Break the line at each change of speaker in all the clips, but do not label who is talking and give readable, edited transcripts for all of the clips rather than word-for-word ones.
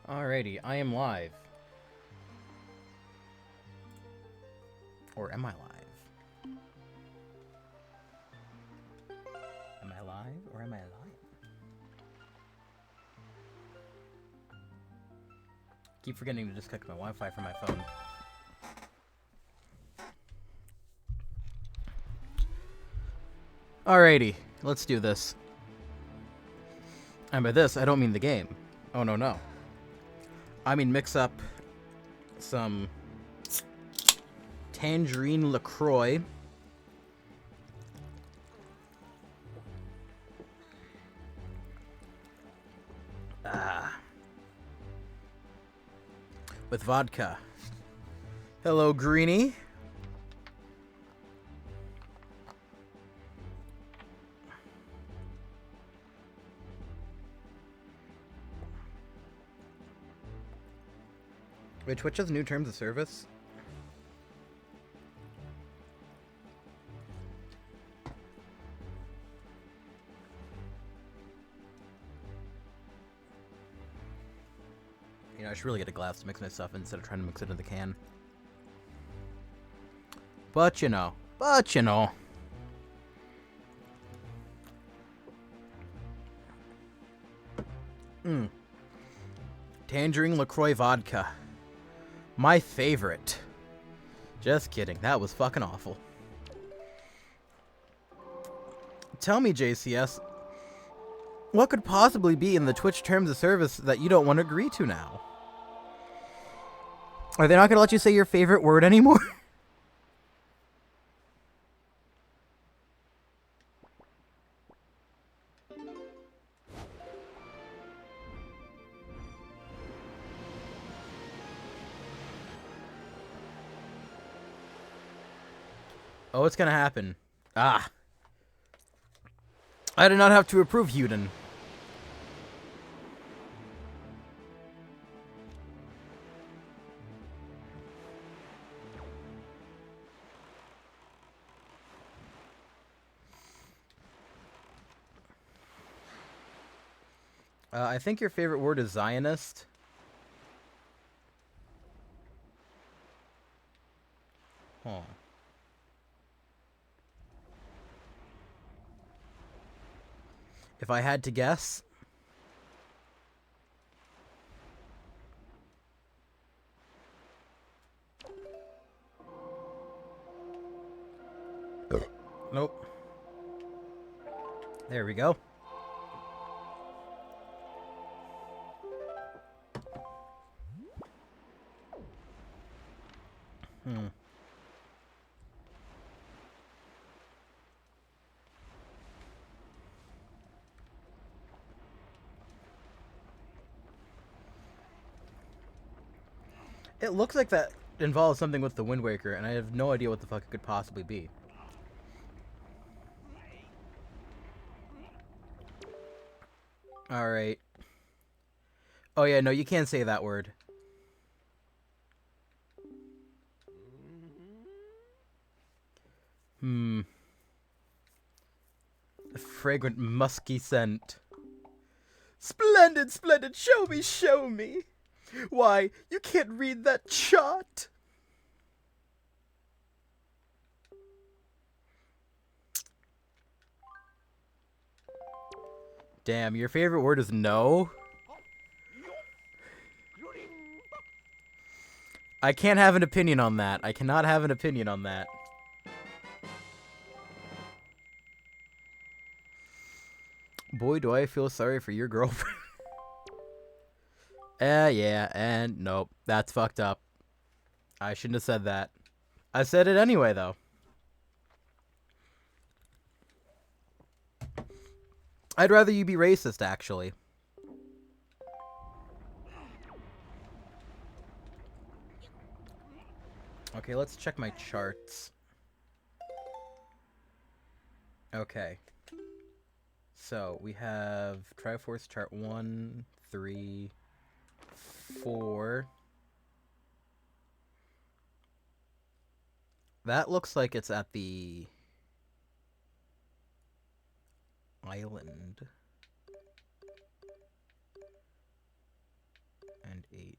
Alrighty, I am live. Or am I live? Am I live or am I live? Keep forgetting to disconnect my Wi-Fi from my phone. Alrighty, let's do this. And by this, I don't mean the game. Oh, no. I mean mix up some Tangerine LaCroix with vodka. Hello, Greenie. Wait, Twitch has new terms of service? You know, I should really get a glass to mix my stuff instead of trying to mix it in the can. But you know. Tangerine LaCroix vodka. My favorite. Just kidding. That was fucking awful. Tell me, JCS, what could possibly be in the Twitch terms of service that you don't want to agree to now? Are they not going to let you say your favorite word anymore? Oh, what's going to happen? Ah. I did not have to approve Huden. I think your favorite word is Zionist. Huh. If I had to guess... Nope. There we go. It looks like that involves something with the Wind Waker, and I have no idea what the fuck it could possibly be. Alright. Oh yeah, no, you can't say that word. A fragrant, musky scent. Splendid, splendid, show me, show me! Why, you can't read that chart! Damn, your favorite word is no? I can't have an opinion on that. I cannot have an opinion on that. Boy, do I feel sorry for your girlfriend. Yeah, and nope. That's fucked up. I shouldn't have said that. I said it anyway, though. I'd rather you be racist, actually. Okay, let's check my charts. Okay. So, we have Triforce chart 1, 3, 4. That looks like it's at the island. And 8.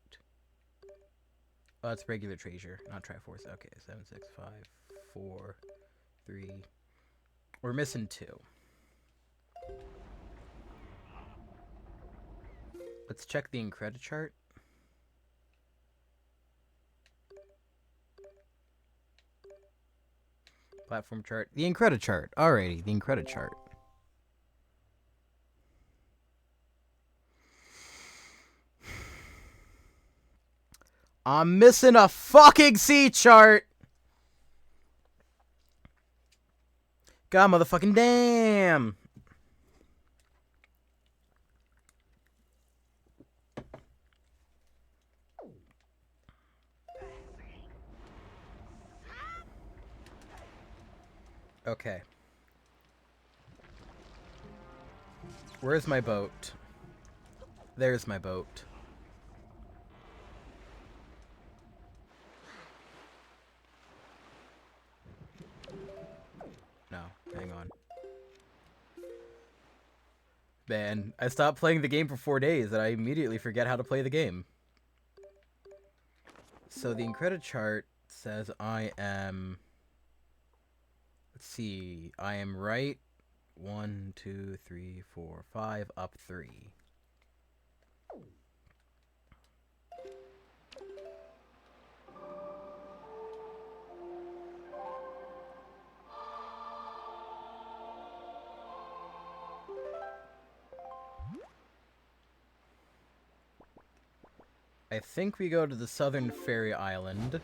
Oh, that's regular treasure, not Triforce. Okay, 7, 6, 5, 4, 3. We're missing 2. Let's check the Incredi chart. Platform chart. The Incredi chart. Alrighty, the Incredi chart. I'm missing a fucking C chart! God motherfucking damn! Okay. Where's my boat? There's my boat. No, hang on. Man, I stopped playing the game for 4 days and I immediately forget how to play the game. So the Incredi chart says I am... Let's see. I am right 1, 2, 3, 4, 5, up 3. I think we go to the Southern Fairy Island.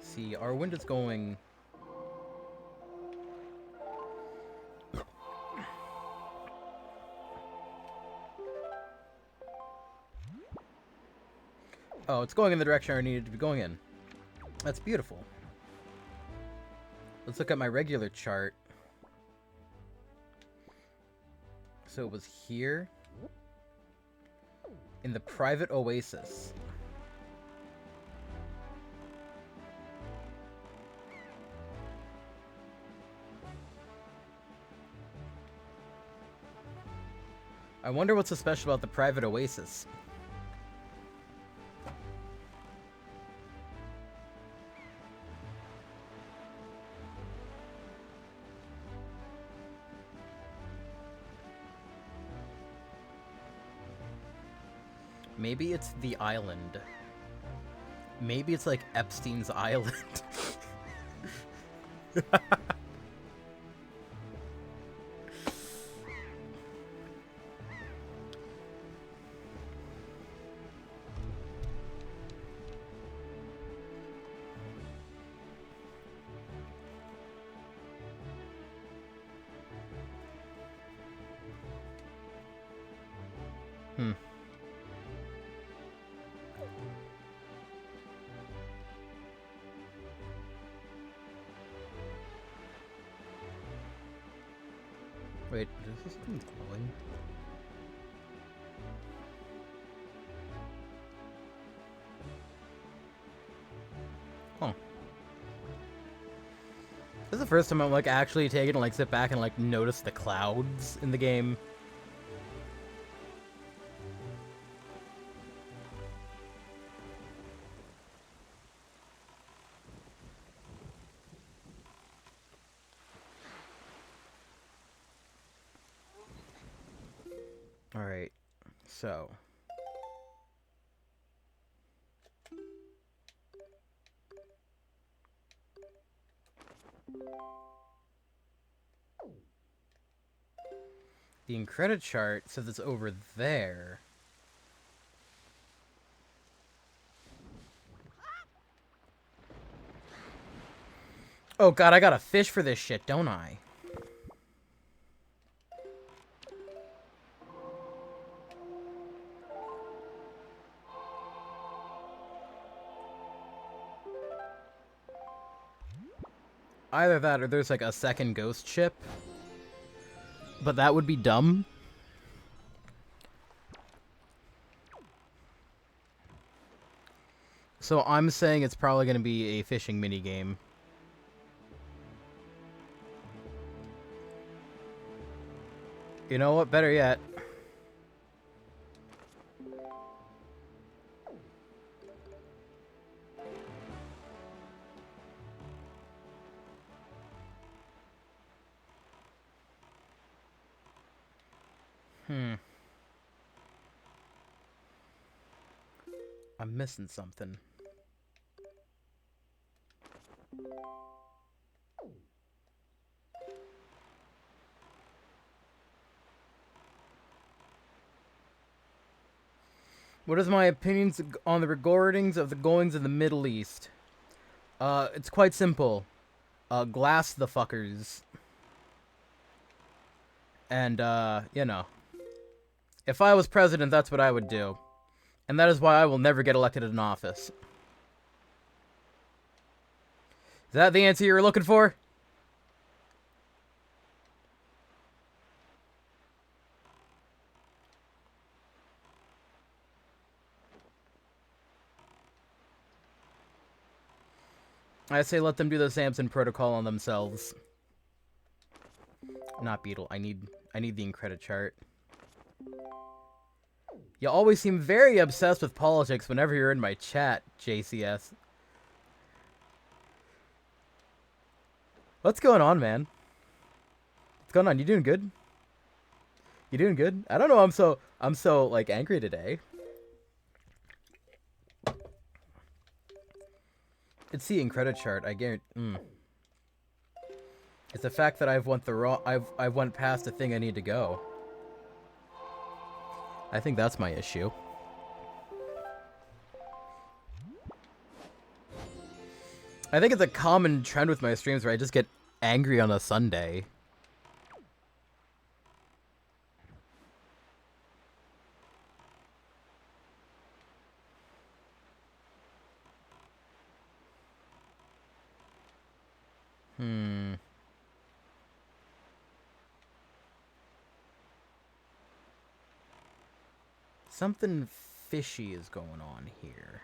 See, our wind is going... Oh, it's going in the direction I needed to be going in. That's beautiful. Let's look at my regular chart. So it was here. In the private oasis. I wonder what's so special about the private oasis. Maybe it's the island. Maybe it's like Epstein's Island. Wait, is this thing glowing? Huh. This is the first time I'm like actually taking to like sit back and like notice the clouds in the game. Alright, so. The Incredi chart says it's over there. Oh god, I gotta fish for this shit, don't I? Either that or there's like a second ghost ship. But that would be dumb. So I'm saying it's probably going to be a fishing minigame. You know what? Better yet. I'm missing something. What is my opinions on the recordings of the goings of the Middle East? It's quite simple. Glass the fuckers. And, you know. If I was president, that's what I would do. And that is why I will never get elected in office. Is that the answer you were looking for? I say let them do the Samson protocol on themselves. Not Beetle. I need the in-credit chart. You always seem very obsessed with politics whenever you're in my chat, JCS. What's going on, man? What's going on? You doing good? You doing good? I don't know. I'm so like angry today. It's the in-credit chart. I guarantee. It's the fact that I've went past the thing I need to go. I think that's my issue. I think it's a common trend with my streams where I just get angry on a Sunday. Something fishy is going on here.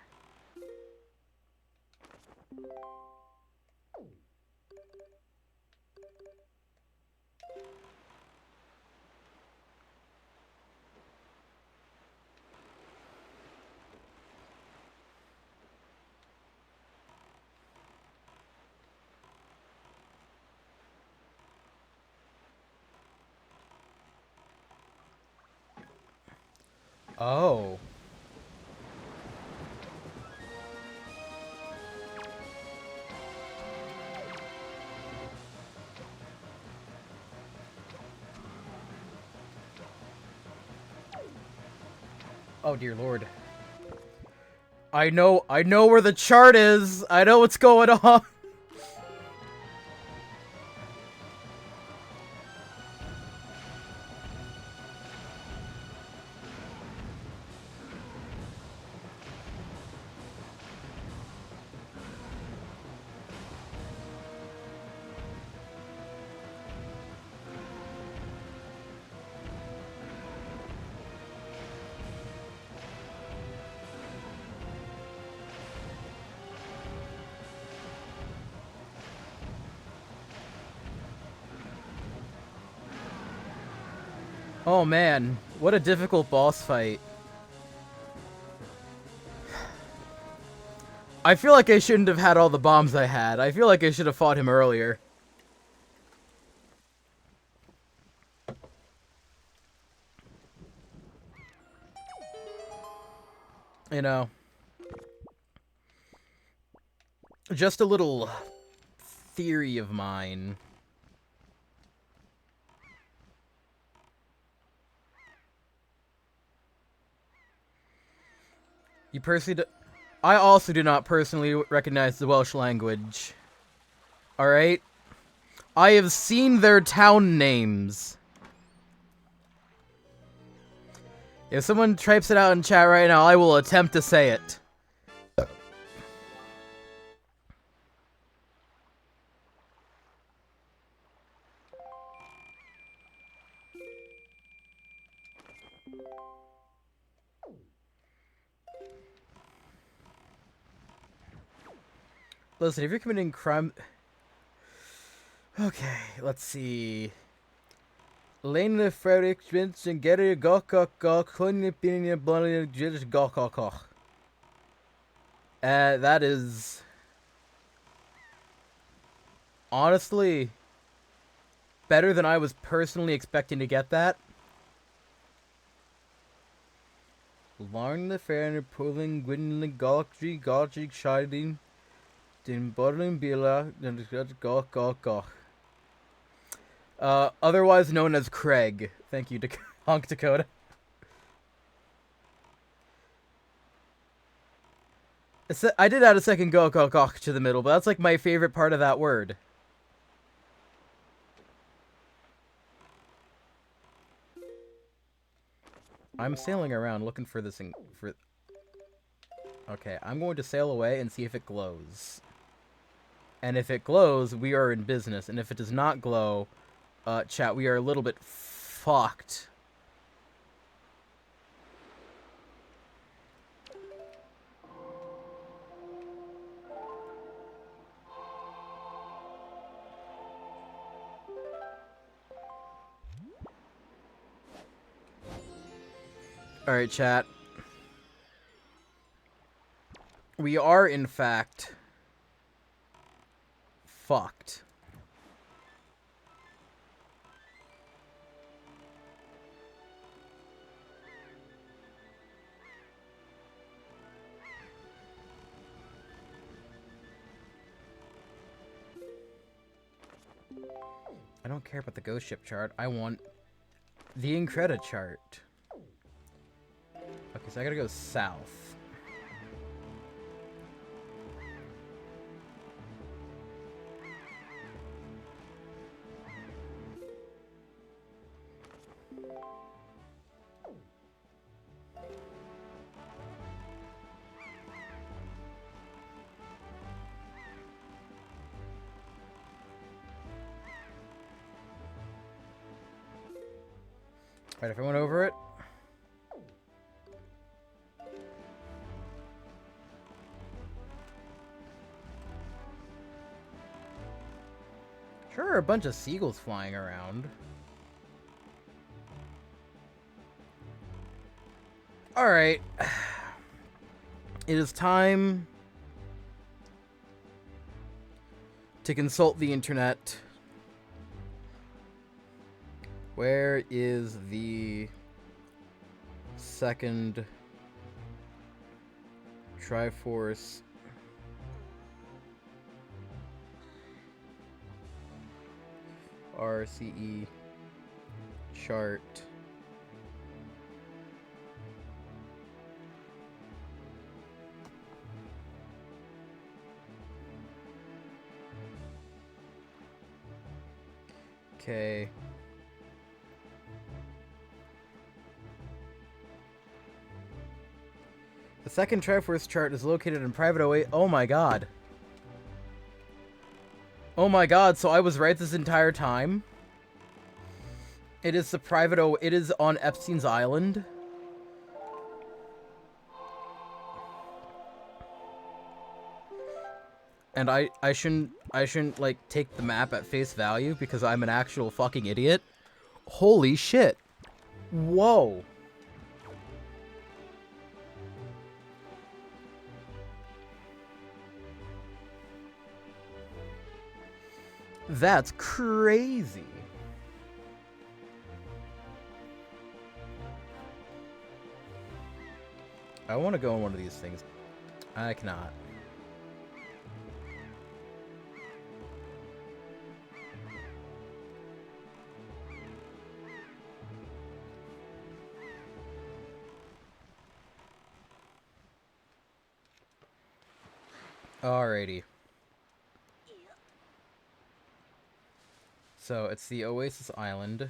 Oh. Oh dear lord. I know where the chart is. I know what's going on. Oh man, what a difficult boss fight. I feel like I shouldn't have had all the bombs I had. I feel like I should have fought him earlier. You know. Just a little theory of mine. You personally I also do not personally recognize the Welsh language. Alright? I have seen their town names. If someone types it out in chat right now, I will attempt to say it. Listen, if you're committing crime... Okay, let's see. Lena Frederick Vince and Gary Gokok Kunya Pinia Bloody Jish Gokok. That is... honestly... better than I was personally expecting to get that. Lauren the Fair and pulling Gwynlyn Gokji Gokji Shiding Din Bodlin Bila and Gok. Otherwise known as Craig. Thank you, Honk Dakota. I did add a second Gok to the middle, but that's like my favorite part of that word. I'm sailing around looking for this thing. Okay, I'm going to sail away and see if it glows. And if it glows, we are in business. And if it does not glow, chat, we are a little bit fucked. Alright, chat. We are, in fact, fucked. I don't care about the ghost ship chart. I want the Increda chart. Okay, so I gotta go south. Alright, everyone over it? Sure are a bunch of seagulls flying around. Alright. It is time to consult the internet. Where is the second Triforce RCE chart? Okay. The second Triforce chart is located in private 08. Oh my god. Oh my god, so I was right this entire time? It is the private it is on Epstein's Island. And I shouldn't like take the map at face value because I'm an actual fucking idiot. Holy shit. Whoa. That's crazy. I want to go on one of these things. I cannot. Alrighty. So, it's the Oasis Island.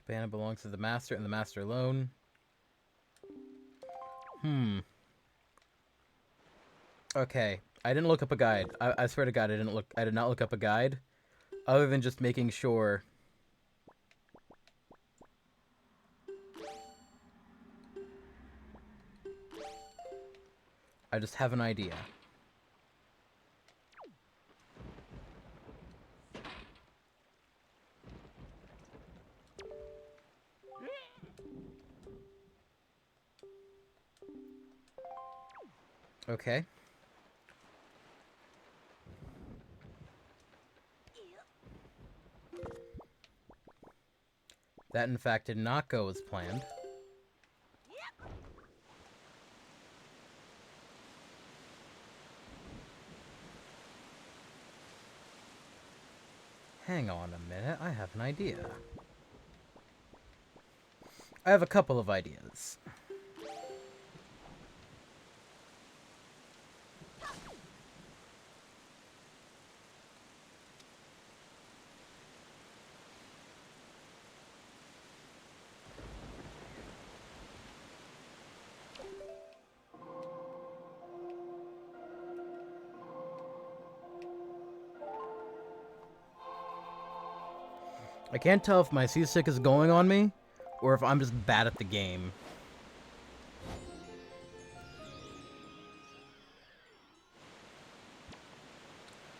Banner belongs to the master and the master alone. Okay. I didn't look up a guide. I swear to God, I did not look up a guide. Other than just making sure. I just have an idea. Okay. That, in fact, did not go as planned. Hang on a minute, I have an idea. I have a couple of ideas. I can't tell if my seasick is going on me, or if I'm just bad at the game.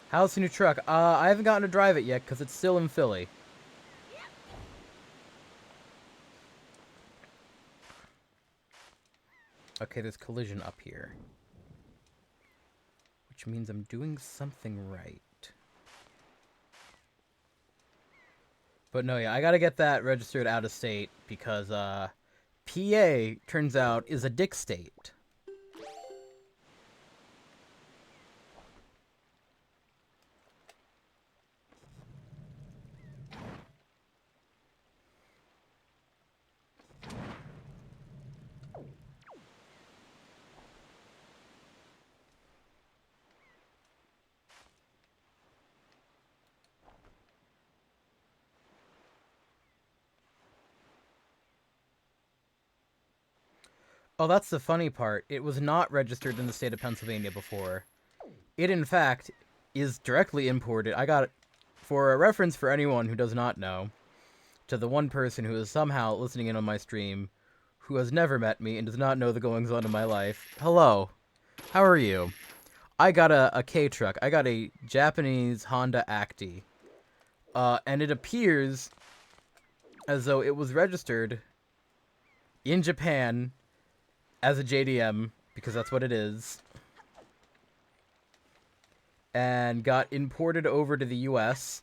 How's the new truck? I haven't gotten to drive it yet, because it's still in Philly. Okay, there's collision up here. Which means I'm doing something right. But no, yeah, I gotta get that registered out of state, because, PA, turns out, is a dick state. Oh, that's the funny part. It was not registered in the state of Pennsylvania before. It, in fact, is directly imported. I got it for a reference for anyone who does not know, to the one person who is somehow listening in on my stream, who has never met me and does not know the goings-on of my life. Hello. How are you? I got a K truck. I got a Japanese Honda Acti. And it appears as though it was registered in Japan as a JDM, because that's what it is, and got imported over to the US,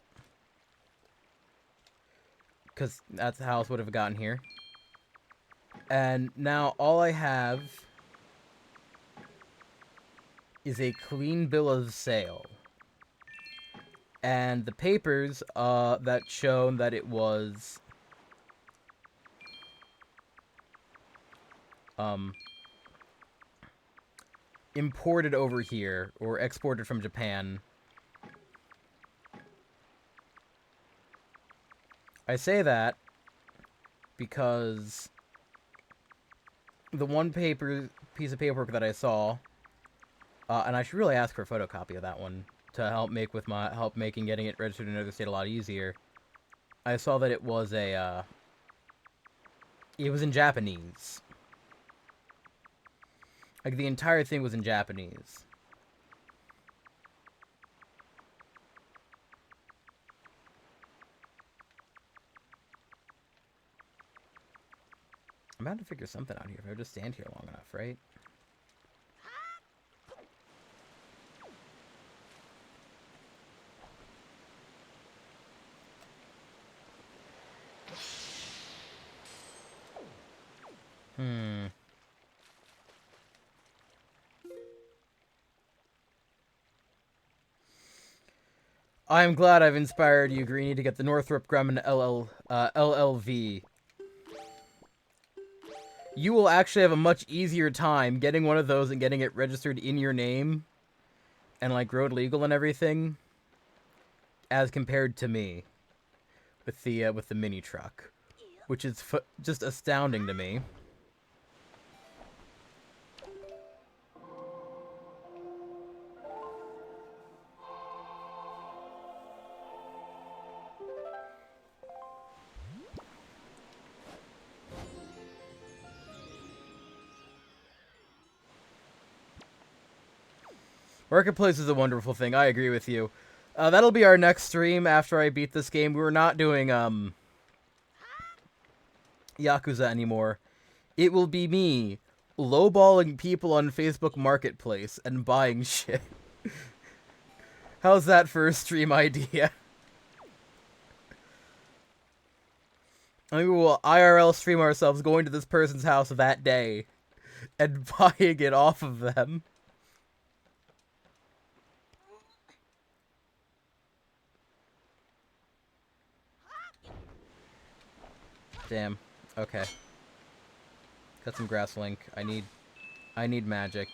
because that's how else would have gotten here. And now all I have is a clean bill of sale. And the papers that show that it was imported over here, or exported from Japan. I say that because the one piece of paperwork that I saw, and I should really ask for a photocopy of that one to help making getting it registered in another state a lot easier. I saw that it was it was in Japanese. Like, the entire thing was in Japanese. I'm about to figure something out here if I just stand here long enough, right? I'm glad I've inspired you, Greenie, to get the Northrop Grumman LLV. You will actually have a much easier time getting one of those and getting it registered in your name and, like, road legal and everything, as compared to me with the mini truck. which is just astounding to me. Marketplace is a wonderful thing. I agree with you. That'll be our next stream after I beat this game. We're not doing Yakuza anymore. It will be me lowballing people on Facebook Marketplace and buying shit. How's that for a stream idea? I mean, we'll IRL stream ourselves going to this person's house that day and buying it off of them. Damn. Okay. Cut some grass, Link. I need magic.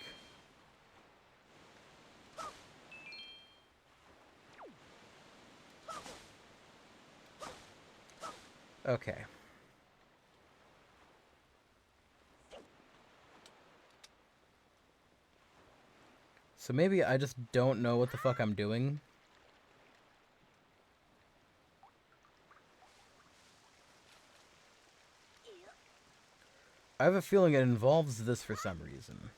Okay. So maybe I just don't know what the fuck I'm doing. I have a feeling it involves this for some reason.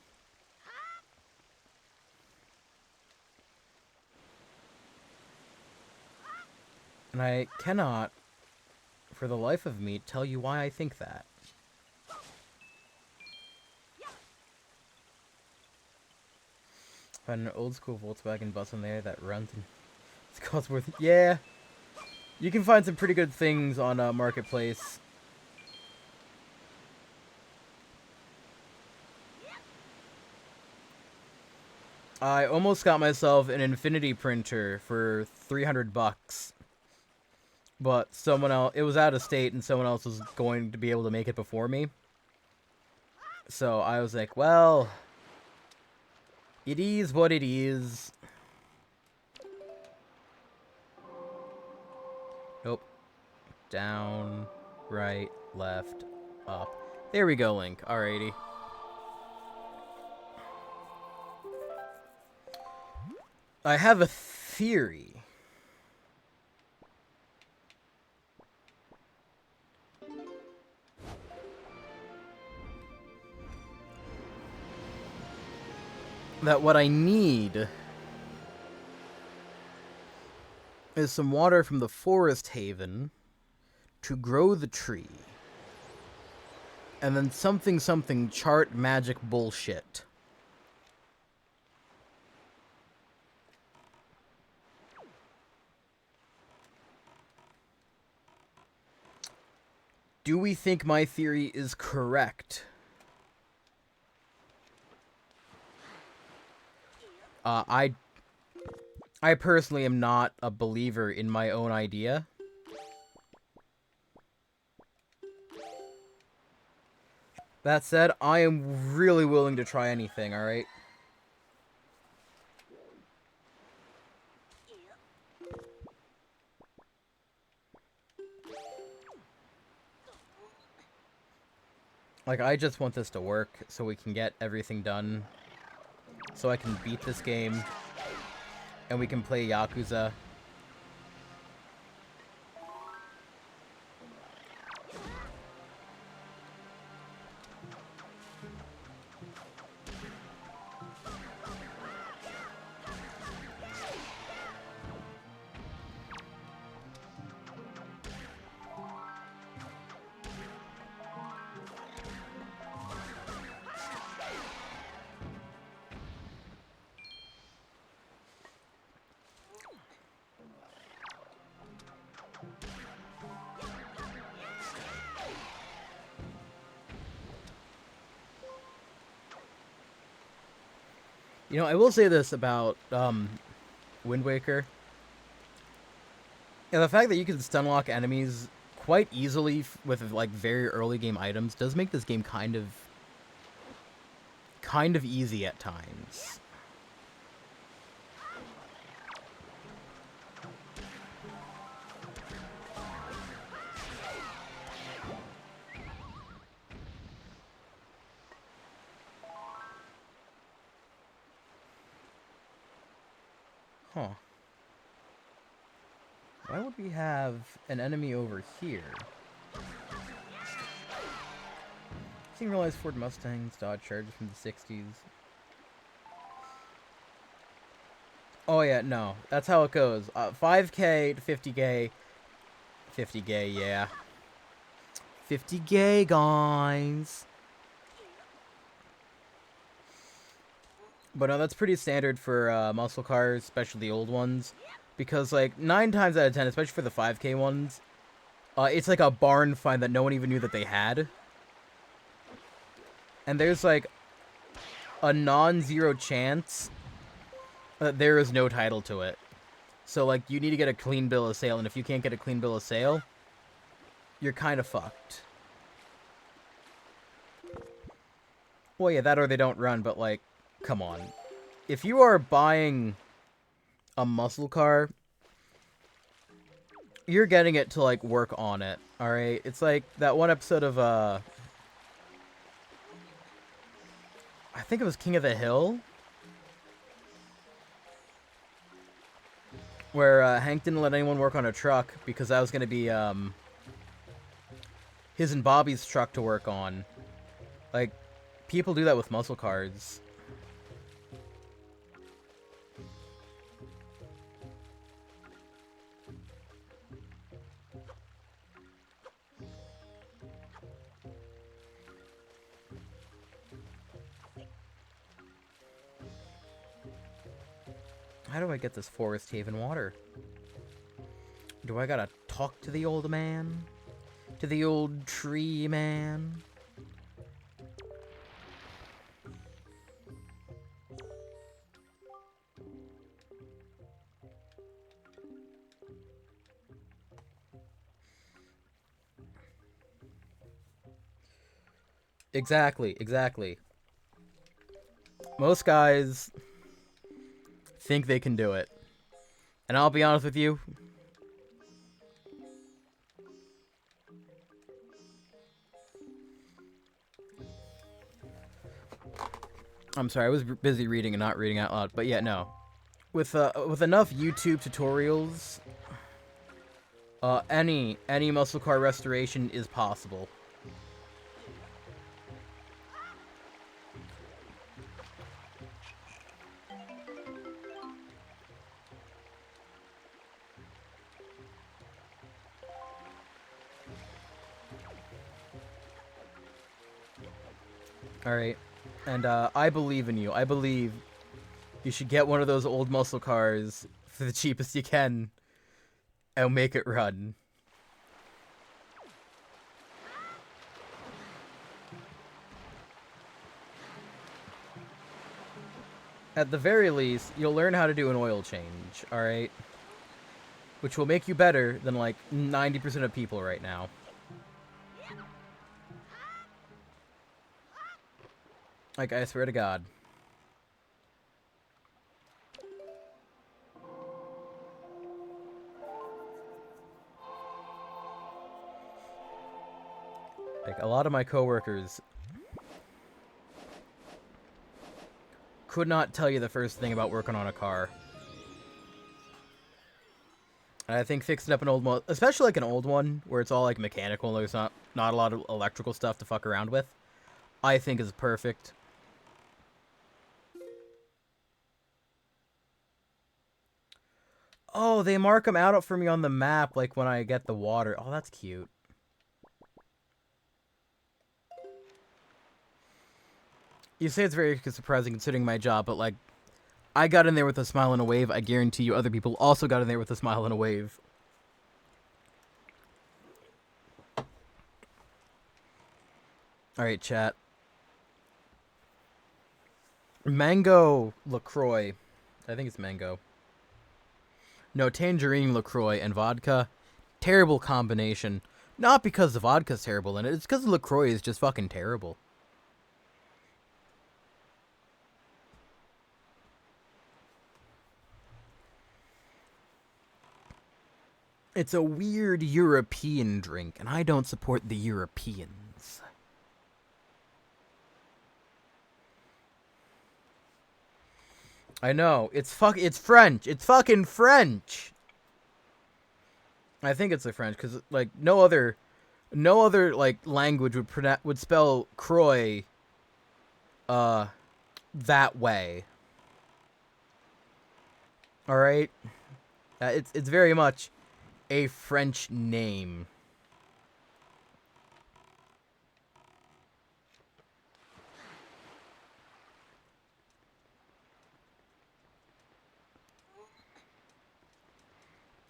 And I cannot, for the life of me, tell you why I think that. Find an old school Volkswagen bus in there that runs and it's Cotsworth. Yeah. You can find some pretty good things on Marketplace. I almost got myself an infinity printer for $300. But someone else, it was out of state and someone else was going to be able to make it before me. So I was like, well, it is what it is. Nope. Down, right, left, up. There we go, Link. Alrighty. I have a theory. That what I need is some water from the forest haven to grow the tree. And then something chart magic bullshit. Do we think my theory is correct? I personally am not a believer in my own idea. That said, I am really willing to try anything, alright? Like, I just want this to work so we can get everything done. So I can beat this game. And we can play Yakuza. You know, I will say this about Wind Waker. Yeah, the fact that you can stunlock enemies quite easily with like very early game items does make this game kind of easy at times. Huh. Why would we have an enemy over here? I didn't realize Ford Mustangs, Dodge Chargers from the 60s. Oh yeah, no. That's how it goes. 5K to 50K. 50K, yeah. 50K, guys. But no, that's pretty standard for muscle cars, especially the old ones. Because, like, 9 times out of 10, especially for the 5K ones, it's like a barn find that no one even knew that they had. And there's, like, a non-zero chance that there is no title to it. So, like, you need to get a clean bill of sale, and if you can't get a clean bill of sale, you're kind of fucked. Well, yeah, that or they don't run, but, like, come on. If you are buying a muscle car, you're getting it to, like, work on it, alright? It's like that one episode of, I think it was King of the Hill, where Hank didn't let anyone work on a truck because that was going to be his and Bobby's truck to work on. Like, people do that with muscle cars. How do I get this Forest Haven water? Do I gotta talk to the old man? To the old tree man? Exactly, exactly. Most guys think they can do it. And I'll be honest with you, I'm sorry, I was busy reading and not reading out loud, but yeah, no. With enough YouTube tutorials, any muscle car restoration is possible. Alright, and I believe in you. I believe you should get one of those old muscle cars for the cheapest you can and make it run. At the very least, you'll learn how to do an oil change, alright? Which will make you better than, like, 90% of people right now. Like, I swear to God. Like, a lot of my coworkers could not tell you the first thing about working on a car. And I think fixing up an old especially like an old one, where it's all like mechanical and there's not a lot of electrical stuff to fuck around with, I think is perfect. Oh, they mark them out for me on the map, like when I get the water. Oh, that's cute. You say it's very surprising considering my job, but like, I got in there with a smile and a wave. I guarantee you other people also got in there with a smile and a wave. Alright, chat. Mango LaCroix. I think it's mango. No, tangerine LaCroix and vodka. Terrible combination. Not because the vodka's terrible in it, it's because the LaCroix is just fucking terrible. It's a weird European drink, and I don't support the Europeans. I know. It's French. It's fucking French. I think it's the French because like no other like language would spell Croix that way. All right? It's very much a French name.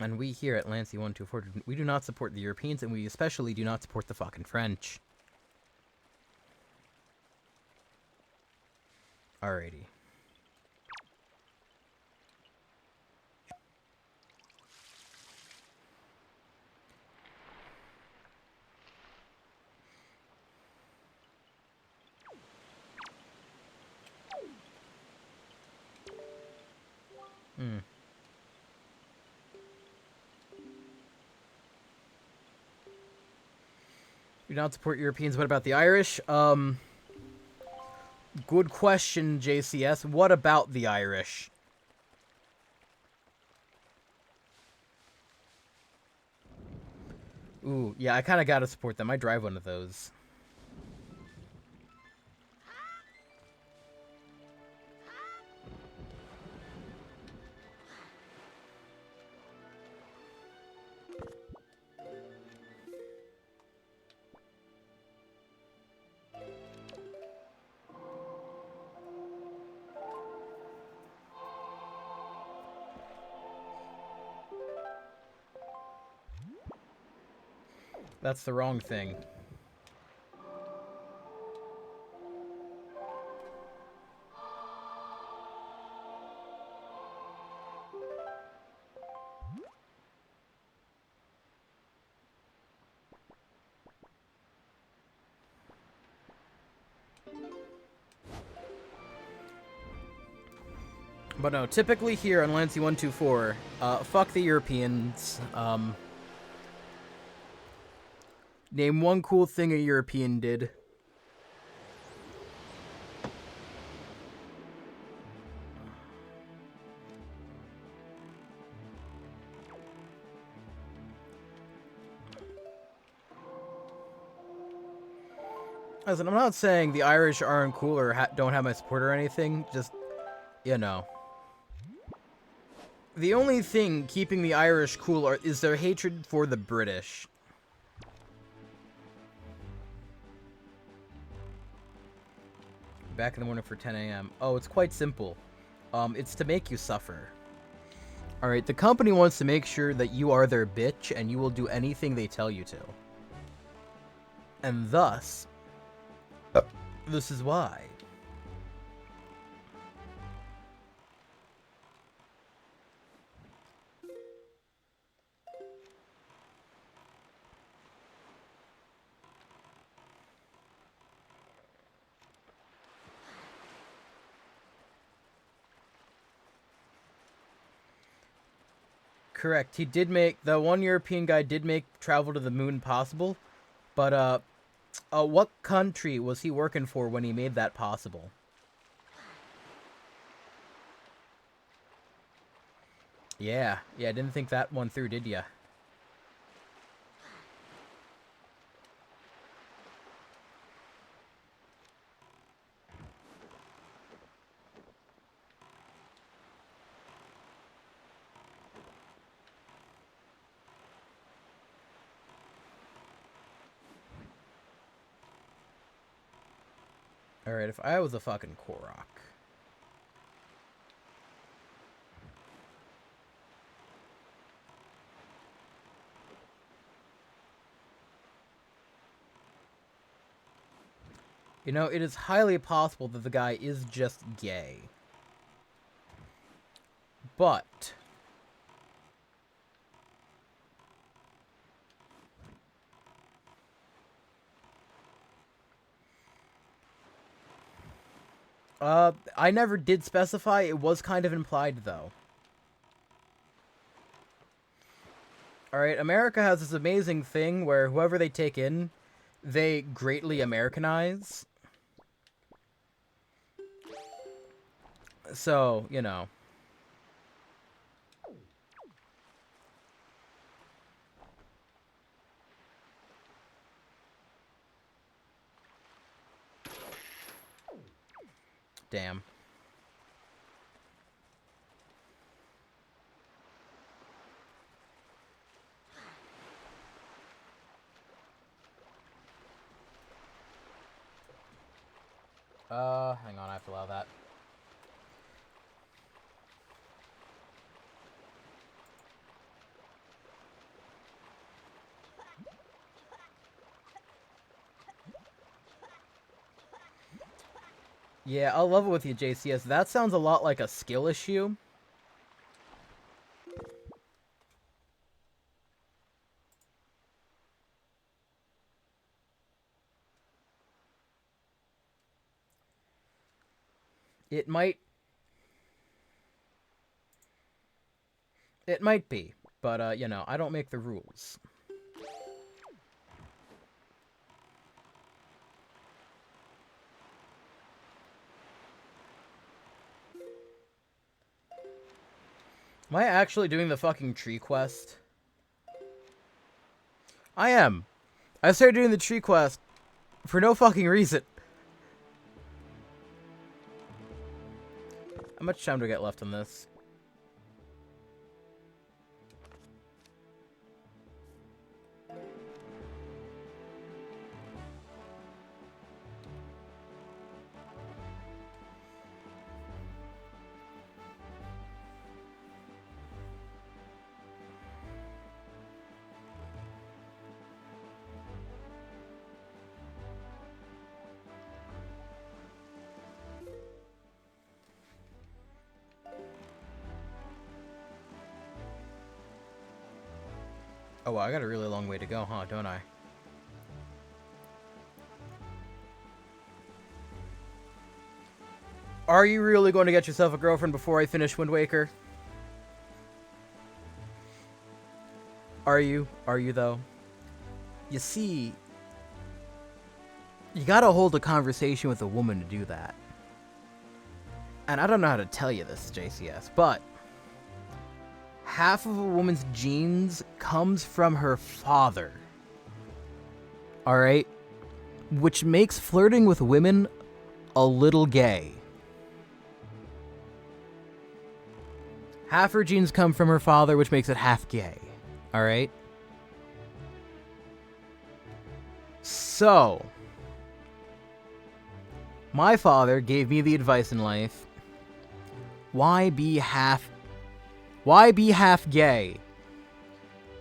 And we here at Lancy 124, we do not support the Europeans, and we especially do not support the fucking French. Alrighty. We do not support Europeans. What about the Irish? Good question, JCS. What about the Irish? Ooh, yeah, I kind of gotta support them. I drive one of those. That's the wrong thing. But no, typically here on Lancy 124, fuck the Europeans. Name one cool thing a European did. Listen, I'm not saying the Irish aren't cool or don't have my support or anything. Just, you know. The only thing keeping the Irish cool is their hatred for the British. Back in the morning for 10 a.m. Oh, it's quite simple. It's to make you suffer. Alright, the company wants to make sure that you are their bitch and you will do anything they tell you to. And thus, this is why. Correct. He did make, the one European guy did make travel to the moon possible, but, what country was he working for when he made that possible? Yeah, didn't think that one through, did ya? Alright, if I was a fucking Korok. You know, it is highly possible that the guy is just gay. But I never did specify. It was kind of implied, though. Alright, America has this amazing thing where whoever they take in, they greatly Americanize. So, you know. Damn. Hang on, I have to allow that. Yeah, I'll level with you, JCS. That sounds a lot like a skill issue. It might be, but you know, I don't make the rules. Am I actually doing the fucking tree quest? I am. I started doing the tree quest for no fucking reason. How much time do I get left on this? Oh, well, I got a really long way to go, huh? Don't I? Are you really going to get yourself a girlfriend before I finish Wind Waker? Are you? Are you, though? You see, you gotta hold a conversation with a woman to do that. And I don't know how to tell you this, JCS, but half of a woman's genes comes from her father. Alright? Which makes flirting with women a little gay. Half her genes come from her father, which makes it half gay. Alright? So, my father gave me the advice in life, why be half gay?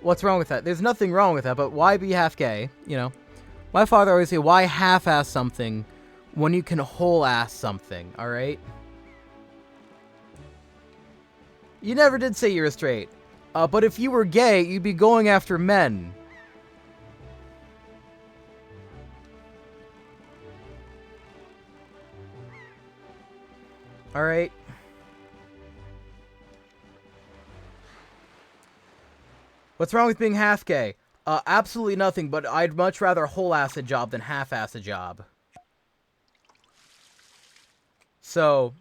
What's wrong with that? There's nothing wrong with that, but why be half gay? You know? My father always say, why half-ass something when you can whole-ass something, alright? You never did say you were straight. But if you were gay, you'd be going after men. Alright? What's wrong with being half gay? Absolutely nothing, but I'd much rather whole-ass a job than half-ass a job. So,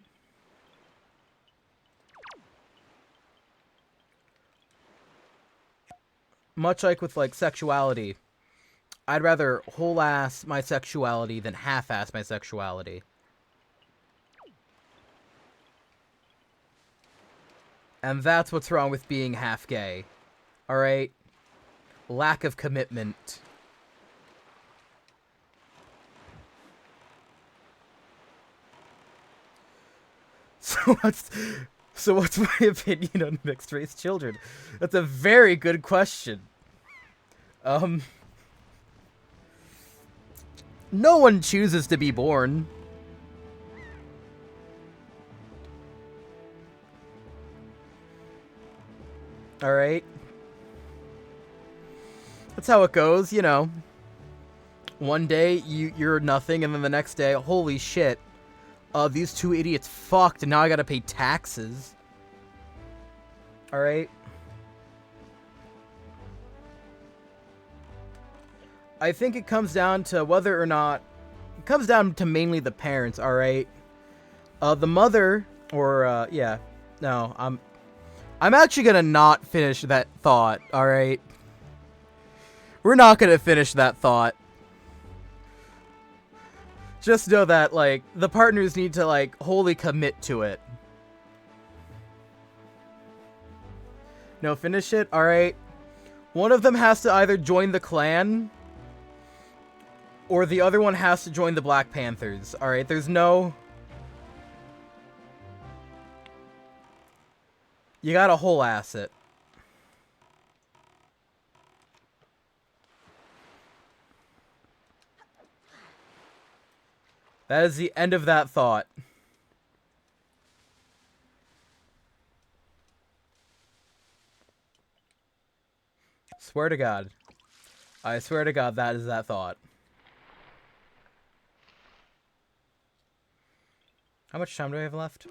much like with, like, sexuality, I'd rather whole-ass my sexuality than half-ass my sexuality. And that's what's wrong with being half gay. Alright? Lack of commitment. So what's my opinion on mixed race children? That's a very good question. No one chooses to be born. Alright? That's how it goes, you know. One day, you're nothing, and then the next day, holy shit. These two idiots fucked, and now I gotta pay taxes. Alright? I think it comes down to whether or not... It comes down to mainly the parents, alright? The mother Or, yeah. No, I'm actually gonna not finish that thought, alright? We're not gonna finish that thought. Just know that, like, the partners need to, like, wholly commit to it. No, finish it? Alright. One of them has to either join the clan, or the other one has to join the Black Panthers. Alright, there's no... You gotta whole ass it. That is the end of that thought. Swear to God. I swear to God that is that thought. How much time do I have left?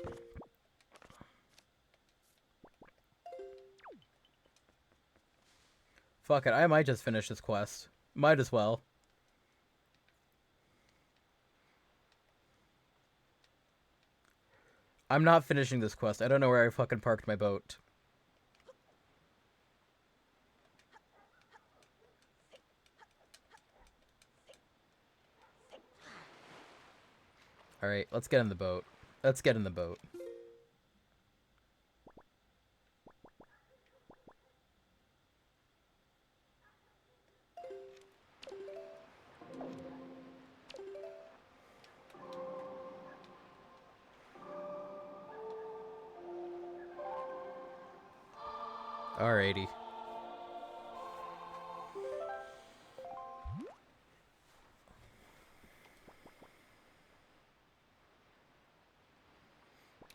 Fuck it, I might just finish this quest. Might as well. I'm not finishing this quest. I don't know where I fucking parked my boat. Alright, let's get in the boat. Let's get in the boat. Alrighty.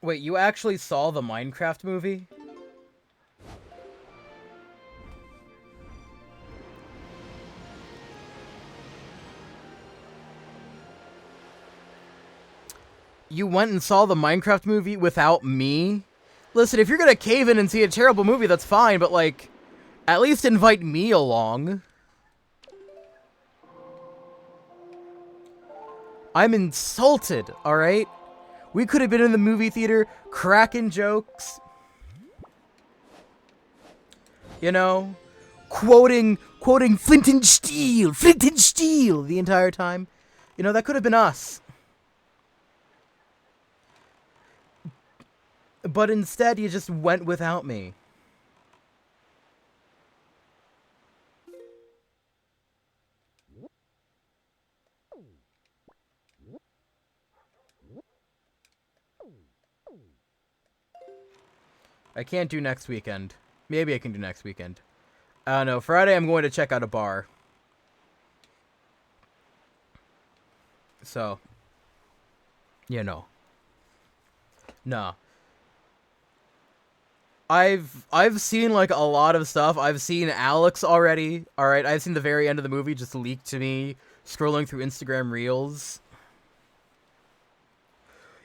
Wait, you actually saw the Minecraft movie? You went and saw the Minecraft movie without me? Listen, if you're gonna cave in and see a terrible movie, that's fine, but, like, at least invite me along. I'm insulted, alright? We could have been in the movie theater cracking jokes. You know? Quoting Flint and Steel the entire time. You know, that could have been us. But instead, you just went without me. I can't do next weekend. Maybe I can do next weekend. I don't know. Friday, I'm going to check out a bar. So, you know. No. I've seen, like, a lot of stuff. I've seen Alex already. Alright, I've seen the very end of the movie just leaked to me, scrolling through Instagram Reels.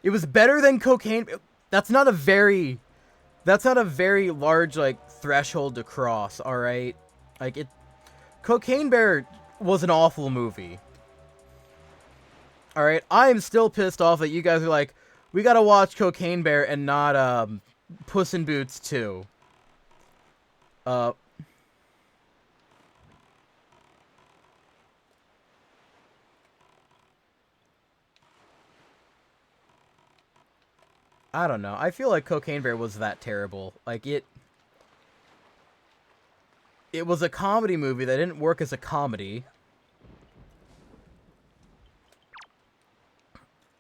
It was better than Cocaine... That's not a very large, like, threshold to cross, alright? Like, Cocaine Bear was an awful movie. Alright, I am still pissed off that you guys are like, we gotta watch Cocaine Bear and not, Puss in Boots 2. I don't know. I feel like Cocaine Bear was that terrible. Like, it was a comedy movie that didn't work as a comedy.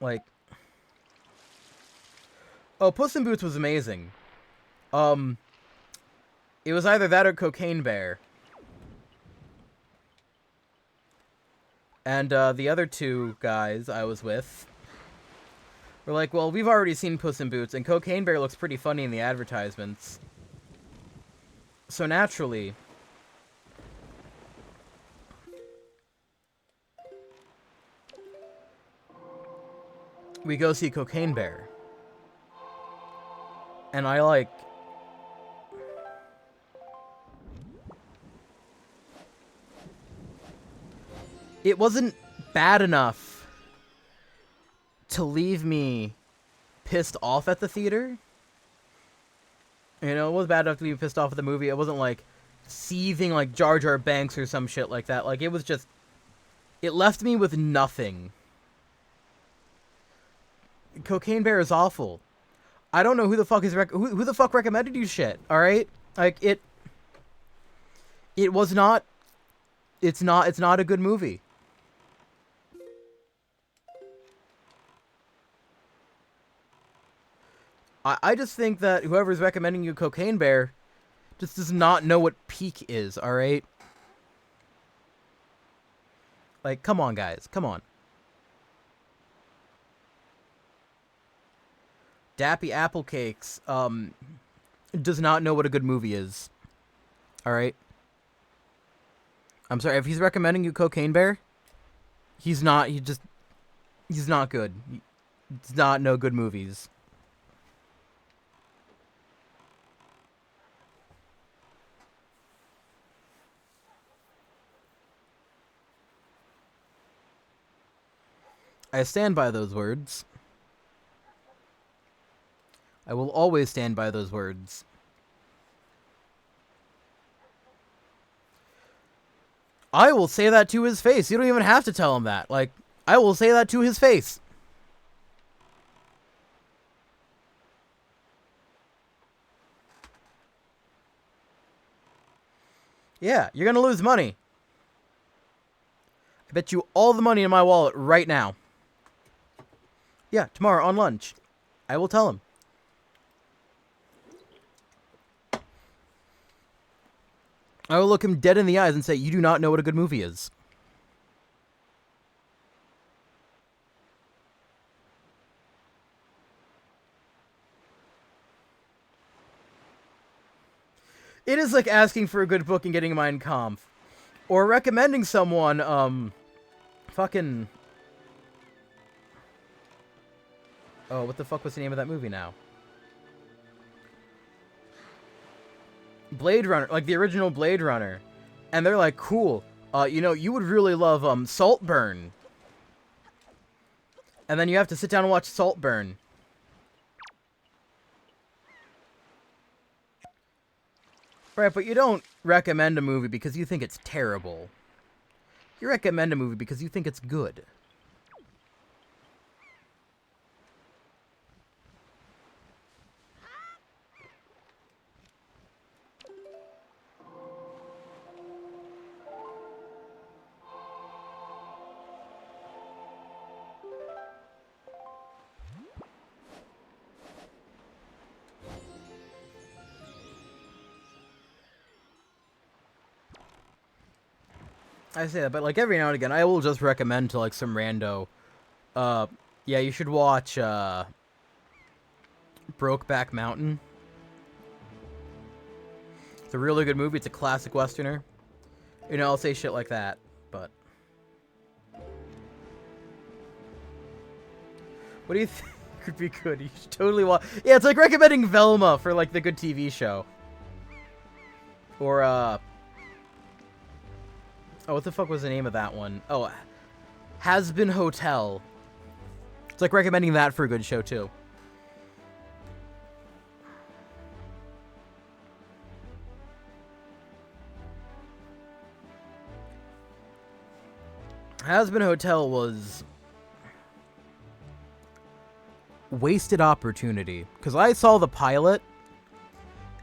Like... Oh, Puss in Boots was amazing. It was either that or Cocaine Bear. And, the other two guys I was with were like, well, we've already seen Puss in Boots, and Cocaine Bear looks pretty funny in the advertisements. So naturally... we go see Cocaine Bear. And I, like... It wasn't bad enough to leave me pissed off at the theater. You know, it was bad enough to be pissed off at the movie. It wasn't like seething like Jar Jar Banks or some shit like that. Like, it was just, it left me with nothing. Cocaine Bear is awful. I don't know who the fuck is who the fuck recommended you shit. All right, like it was not. It's not a good movie. I just think that whoever's recommending you Cocaine Bear just does not know what peak is. All right. Like, come on, guys, come on. Dappy Applecakes does not know what a good movie is. All right. I'm sorry if he's recommending you Cocaine Bear. He's not. He's not good. He does not know good movies. I stand by those words. I will always stand by those words. I will say that to his face. You don't even have to tell him that. Like, I will say that to his face. Yeah, you're gonna lose money. I bet you all the money in my wallet right now. Yeah, tomorrow on lunch. I will tell him. I will look him dead in the eyes and say, you do not know what a good movie is. It is like asking for a good book and getting Mein Kampf. Or recommending someone, fucking... Oh, what the fuck was the name of that movie now? Blade Runner, like the original Blade Runner. And they're like, cool, you know, you would really love, Saltburn. And then you have to sit down and watch Saltburn. Right, but you don't recommend a movie because you think it's terrible. You recommend a movie because you think it's good. I say that, but like every now and again, I will just recommend to like some rando. Yeah, you should watch Brokeback Mountain. It's a really good movie. It's a classic westerner. You know, I'll say shit like that, but what do you think could be good? You should totally watch. Yeah, it's like recommending Velma for like the good TV show. Or oh, what the fuck was the name of that one? Oh, Has Been Hotel. It's like recommending that for a good show, too. Has Been Hotel was... wasted opportunity. Because I saw the pilot,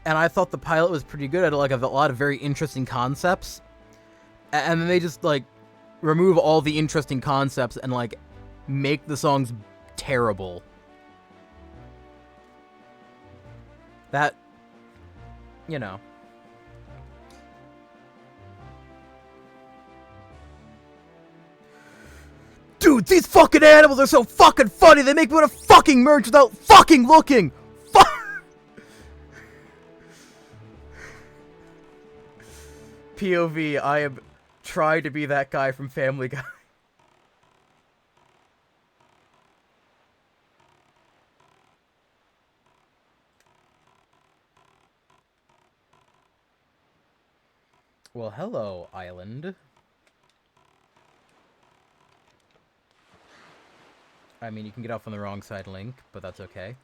and I thought the pilot was pretty good. It had like a lot of very interesting concepts. And then they just, like, remove all the interesting concepts and, like, make the songs terrible. That, you know. Dude, these fucking animals are so fucking funny! They make me want to fucking merge without fucking looking! Fuck! POV, I am... try to be that guy from Family Guy. Well, hello, island. I mean, you can get off on the wrong side, Link, but that's okay.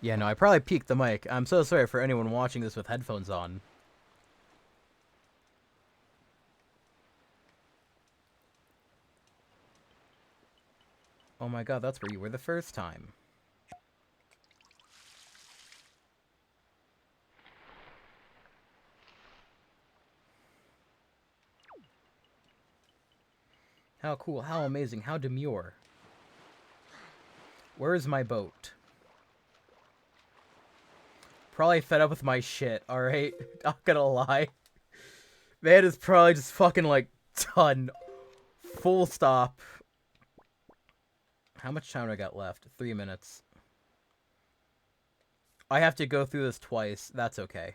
Yeah, no, I probably peaked the mic. I'm so sorry for anyone watching this with headphones on. Oh my god, that's where you were the first time. How cool, how amazing, how demure. Where is my boat? Probably fed up with my shit, alright? Not gonna lie. Man is probably just fucking like, done. Full stop. How much time do I got left? 3 minutes. I have to go through this twice. That's okay.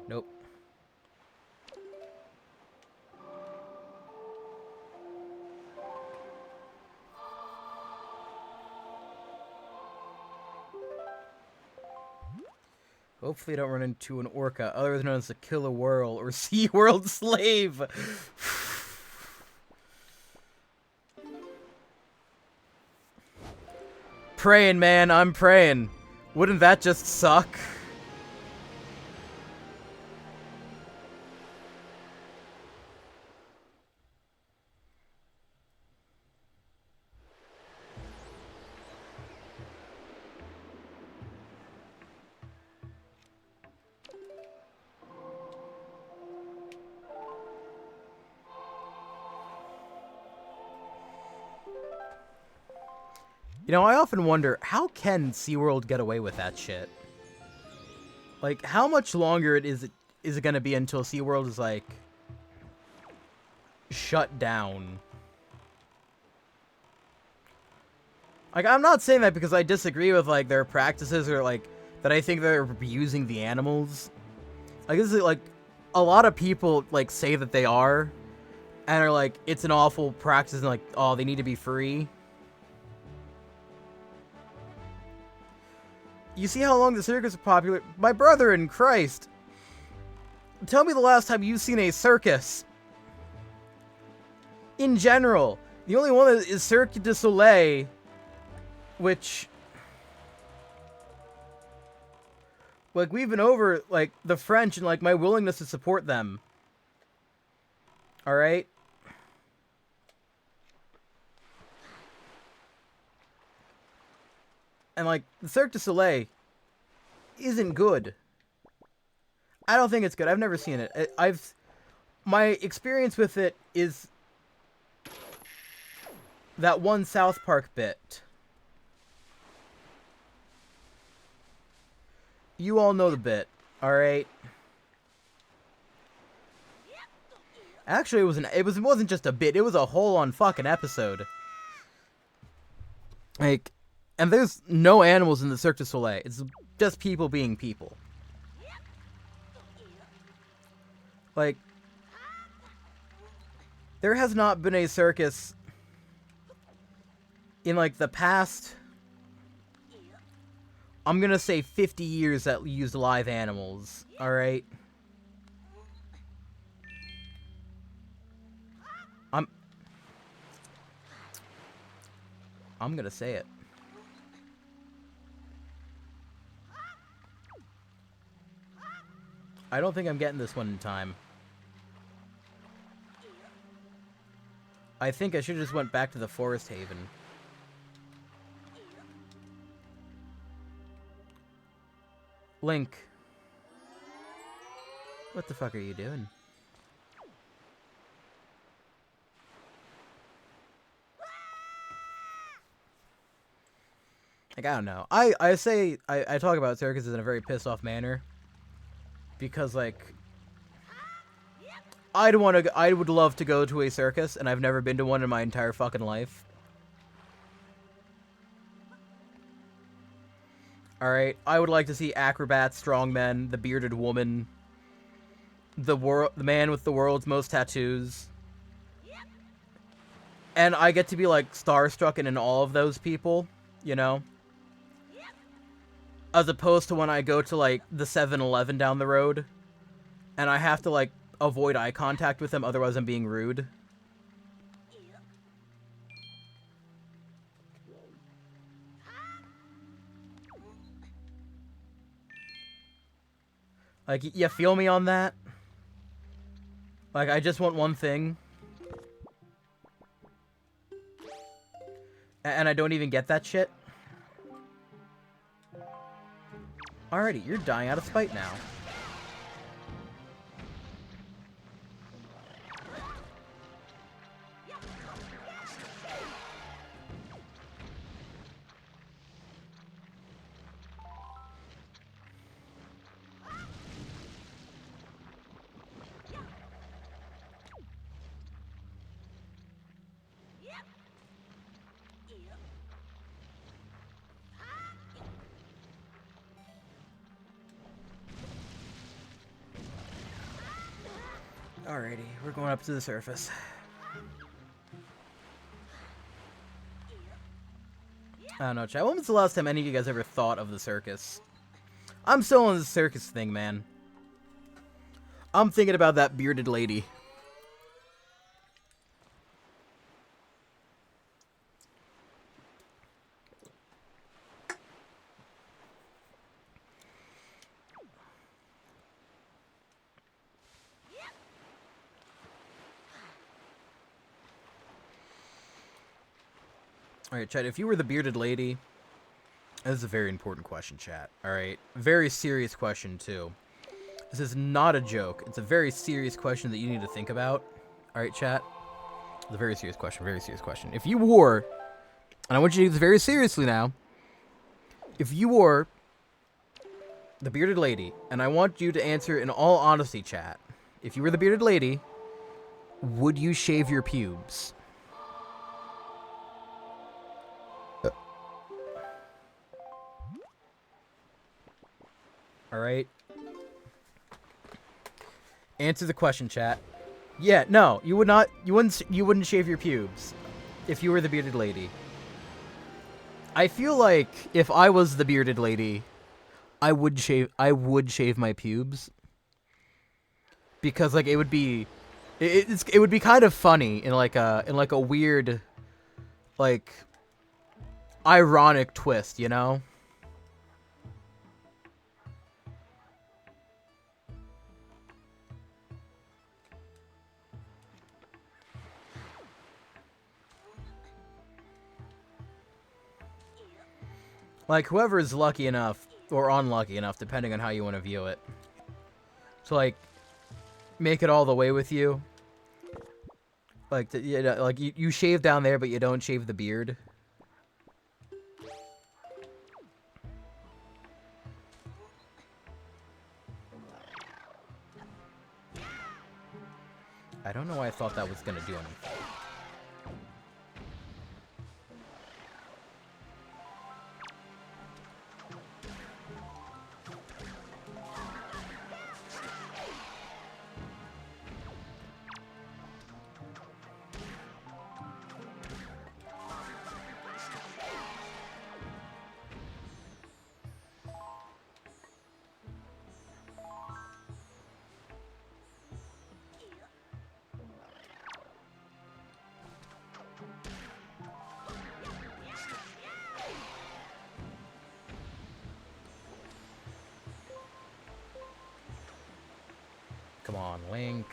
Nope. Hopefully I don't run into an orca, otherwise known as a killer whale or sea world slave. Praying, man, I'm praying. Wouldn't that just suck? You know, I often wonder, how can SeaWorld get away with that shit? Like, how much longer is it gonna be until SeaWorld is, like, shut down? Like, I'm not saying that because I disagree with, like, their practices or, like, that I think they're abusing the animals. Like, this is, like, a lot of people, like, say that they are, and are like, it's an awful practice, and, like, oh, they need to be free. You see how long the circus is popular? My brother in Christ! Tell me the last time you've seen a circus. In general. The only one is Cirque du Soleil, which... like, we've been over, like, the French and, like, my willingness to support them. Alright? And, like, the Cirque du Soleil isn't good. I don't think it's good. I've never seen it. My experience with it is that one South Park bit. You all know the bit, alright? Actually, it wasn't just a bit. It was a whole-on fucking episode. Like... and there's no animals in the Cirque du Soleil. It's just people being people. Like, there has not been a circus in, like, the past, I'm gonna say 50 years that used live animals, alright? I'm gonna say it. I don't think I'm getting this one in time. I think I should have just went back to the Forest Haven. Link. What the fuck are you doing? Like, I don't know. I talk about circuses in a very pissed off manner. Because, like, I would love to go to a circus, and I've never been to one in my entire fucking life. Alright, I would like to see acrobats, strongmen, the bearded woman, the man with the world's most tattoos. And I get to be, like, starstruck in all of those people, you know? As opposed to when I go to, like, the 7-Eleven down the road, and I have to, like, avoid eye contact with them, otherwise I'm being rude. Like, you feel me on that? Like, I just want one thing. And I don't even get that shit. Alrighty, you're dying out of spite now. Alrighty, we're going up to the surface. I don't know, chat. When was the last time any of you guys ever thought of the circus? I'm still on the circus thing, man. I'm thinking about that bearded lady. Alright, chat, if you were the bearded lady... This is a very important question, chat. Alright? Very serious question, too. This is not a joke. It's a very serious question that you need to think about. Alright, chat? It's a very serious question, very serious question. If you wore... And I want you to take this very seriously now. If you were the bearded lady, and I want you to answer in all honesty, chat. If you were the bearded lady, would you shave your pubes? Alright. Answer the question, chat. Yeah, no, you would not. You wouldn't shave your pubes if you were the bearded lady. I feel like if I was the bearded lady, I would shave my pubes. Because like it would be it would be kind of funny in like a weird like ironic twist, you know? Like, whoever is lucky enough, or unlucky enough, depending on how you want to view it, to, like, make it all the way with you. Like, you shave down there, but you don't shave the beard. I don't know why I thought that was gonna do anything. Come on, Link.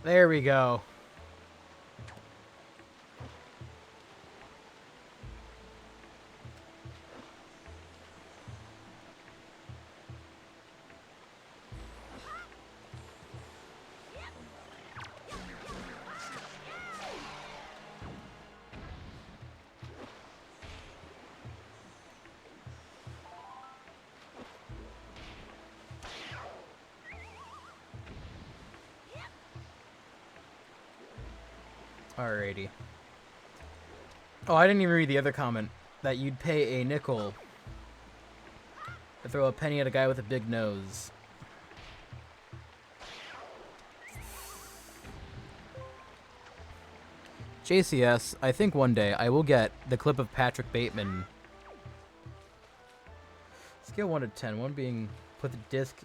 There we go. Alrighty. Oh, I didn't even read the other comment. That you'd pay a nickel to throw a penny at a guy with a big nose. JCS, I think one day I will get the clip of Patrick Bateman. Scale 1 to 10. 1 being put the disc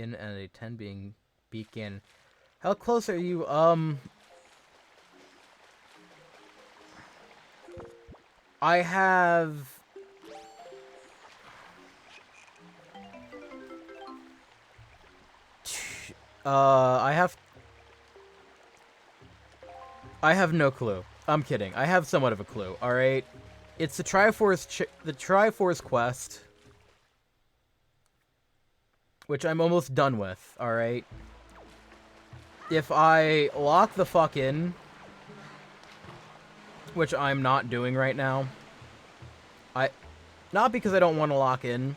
in and a 10 being beacon. How close are you? I have... I have no clue. I'm kidding. I have somewhat of a clue, alright? It's the Triforce quest, which I'm almost done with, alright? If I lock the fuck in, which I'm not doing right now, not because I don't want to lock in,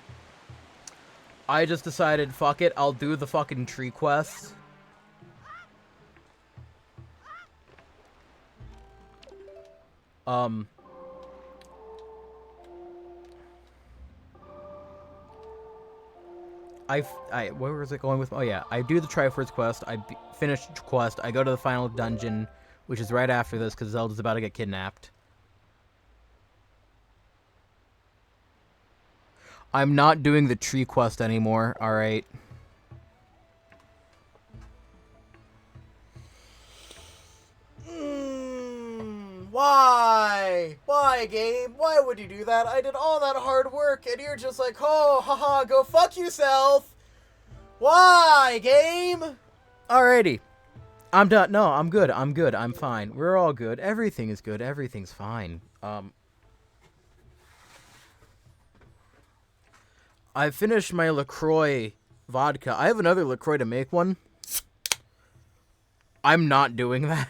I just decided, fuck it, I'll do the fucking tree quest. Where was it going with? Oh yeah, I do the Triforce quest. I finish the quest. I go to the final dungeon, which is right after this because Zelda's about to get kidnapped. I'm not doing the tree quest anymore. All right. Why? Why, game? Why would you do that? I did all that hard work, and you're just like, oh, haha, go fuck yourself. Why, game? Alrighty. I'm done. No, I'm good. I'm good. I'm fine. We're all good. Everything is good. Everything's fine. I finished my LaCroix vodka. I have another LaCroix to make one. I'm not doing that.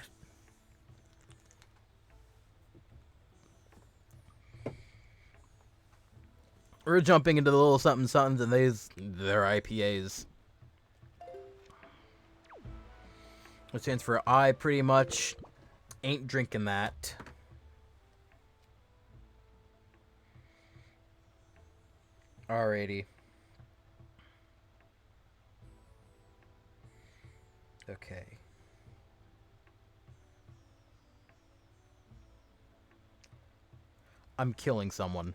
We're jumping into the little something somethings, and they're IPAs. Which stands for I pretty much ain't drinking that. Alrighty. Okay. I'm killing someone.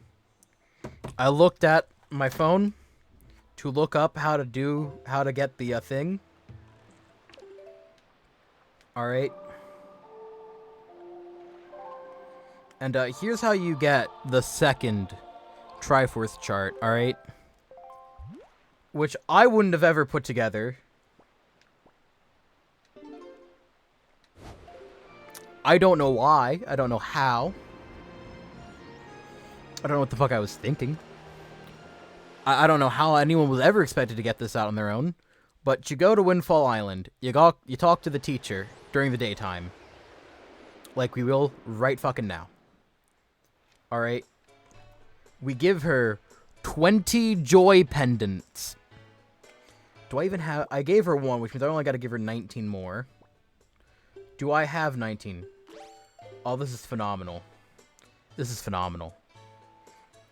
I looked at my phone to look up how to get the thing. Alright. And here's how you get the second Triforce chart, alright? Which I wouldn't have ever put together. I don't know why. I don't know how. I don't know what the fuck I was thinking. I don't know how anyone was ever expected to get this out on their own. But you go to Windfall Island. You talk to the teacher during the daytime. Like we will right fucking now. Alright. We give her 20 joy pendants. Do I even have... I gave her one, which means I only got to give her 19 more. Do I have 19? Oh, this is phenomenal. This is phenomenal.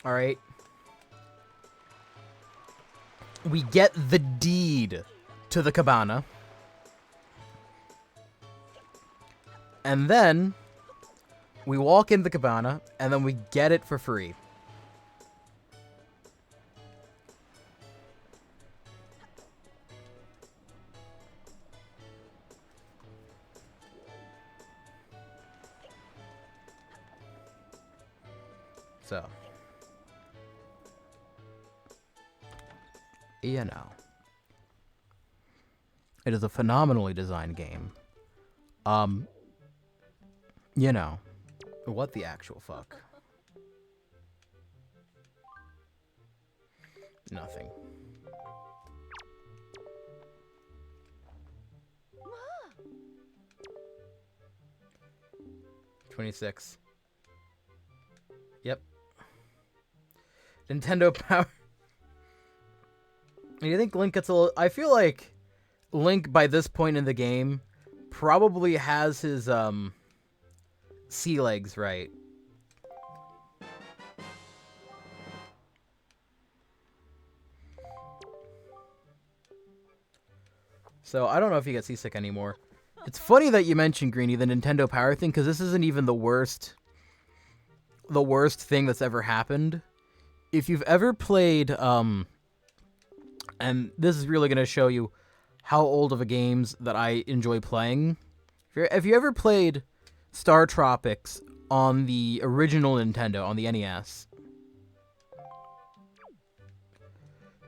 Alright. We get the deed to the cabana. And then we walk in the cabana, and then we get it for free. So, you know, it is a phenomenally designed game. You know, what the actual fuck? Nothing. $26. Yep. Nintendo Power. Do you think Link gets a little... I feel like Link, by this point in the game, probably has his, sea legs right. So, I don't know if he gets seasick anymore. It's funny that you mentioned, Greenie, the Nintendo Power thing, because this isn't even the worst thing that's ever happened. If you've ever played, an And this is really going to show you how old of a games that I enjoy playing. If you ever played Star Tropics on the original Nintendo, on the NES,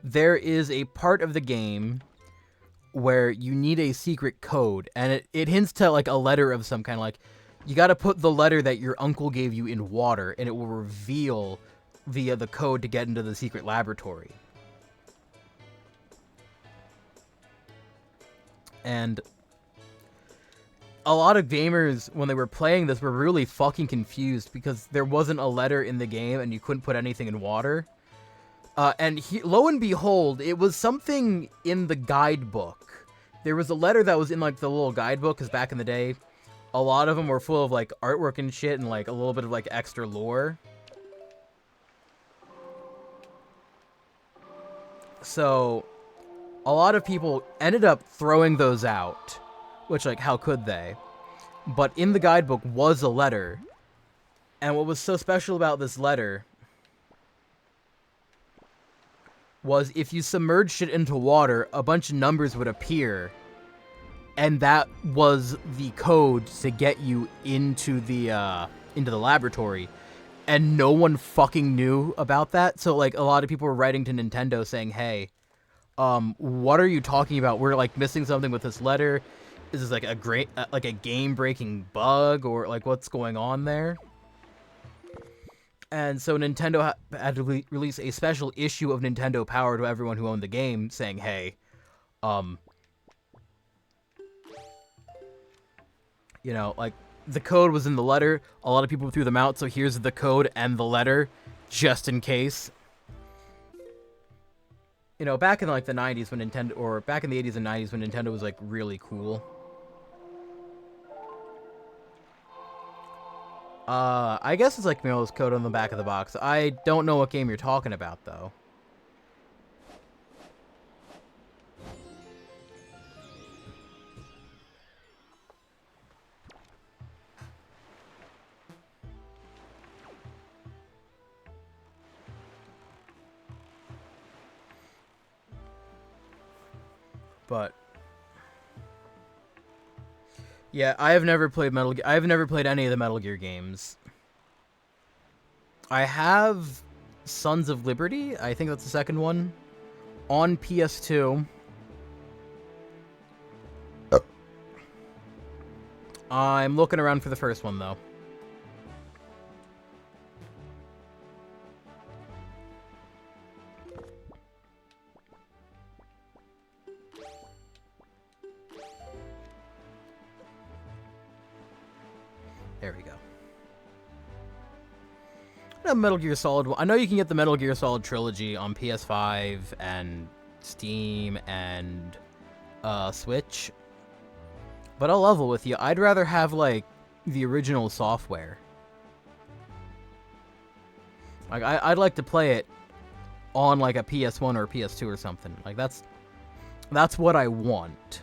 there is a part of the game where you need a secret code, and it hints to like a letter of some kind. Like, you got to put the letter that your uncle gave you in water, and it will reveal the code to get into the secret laboratory. And a lot of gamers, when they were playing this, were really fucking confused because there wasn't a letter in the game and you couldn't put anything in water. Lo and behold, it was something in the guidebook. There was a letter that was in like the little guidebook, because back in the day, a lot of them were full of like artwork and shit and like a little bit of like extra lore. So a lot of people ended up throwing those out, which, like, how could they? But in the guidebook was a letter, and what was so special about this letter was if you submerged it into water, a bunch of numbers would appear, and that was the code to get you into the laboratory. And no one fucking knew about that, so like a lot of people were writing to Nintendo saying, hey, what are you talking about? We're like missing something with this letter. Is this like a game-breaking bug, or like what's going on there? And so Nintendo had to release a special issue of Nintendo Power to everyone who owned the game, saying, hey, you know, like, the code was in the letter. A lot of people threw them out, so here's the code and the letter, just in case. You know, back in like the 90s when Nintendo, or back in the 80s and 90s when Nintendo was like really cool. I guess it's like Milo's code on the back of the box. I don't know what game you're talking about, though. But yeah, I have never played any of the Metal Gear games. I have Sons of Liberty, I think that's the second one, on PS2. I'm looking around for the first one, though. There we go. Metal Gear Solid. I know you can get the Metal Gear Solid trilogy on PS5 and Steam and Switch. But I'll level with you. I'd rather have, like, the original software. Like, I'd like to play it on, like, a PS1 or a PS2 or something. Like, that's what I want.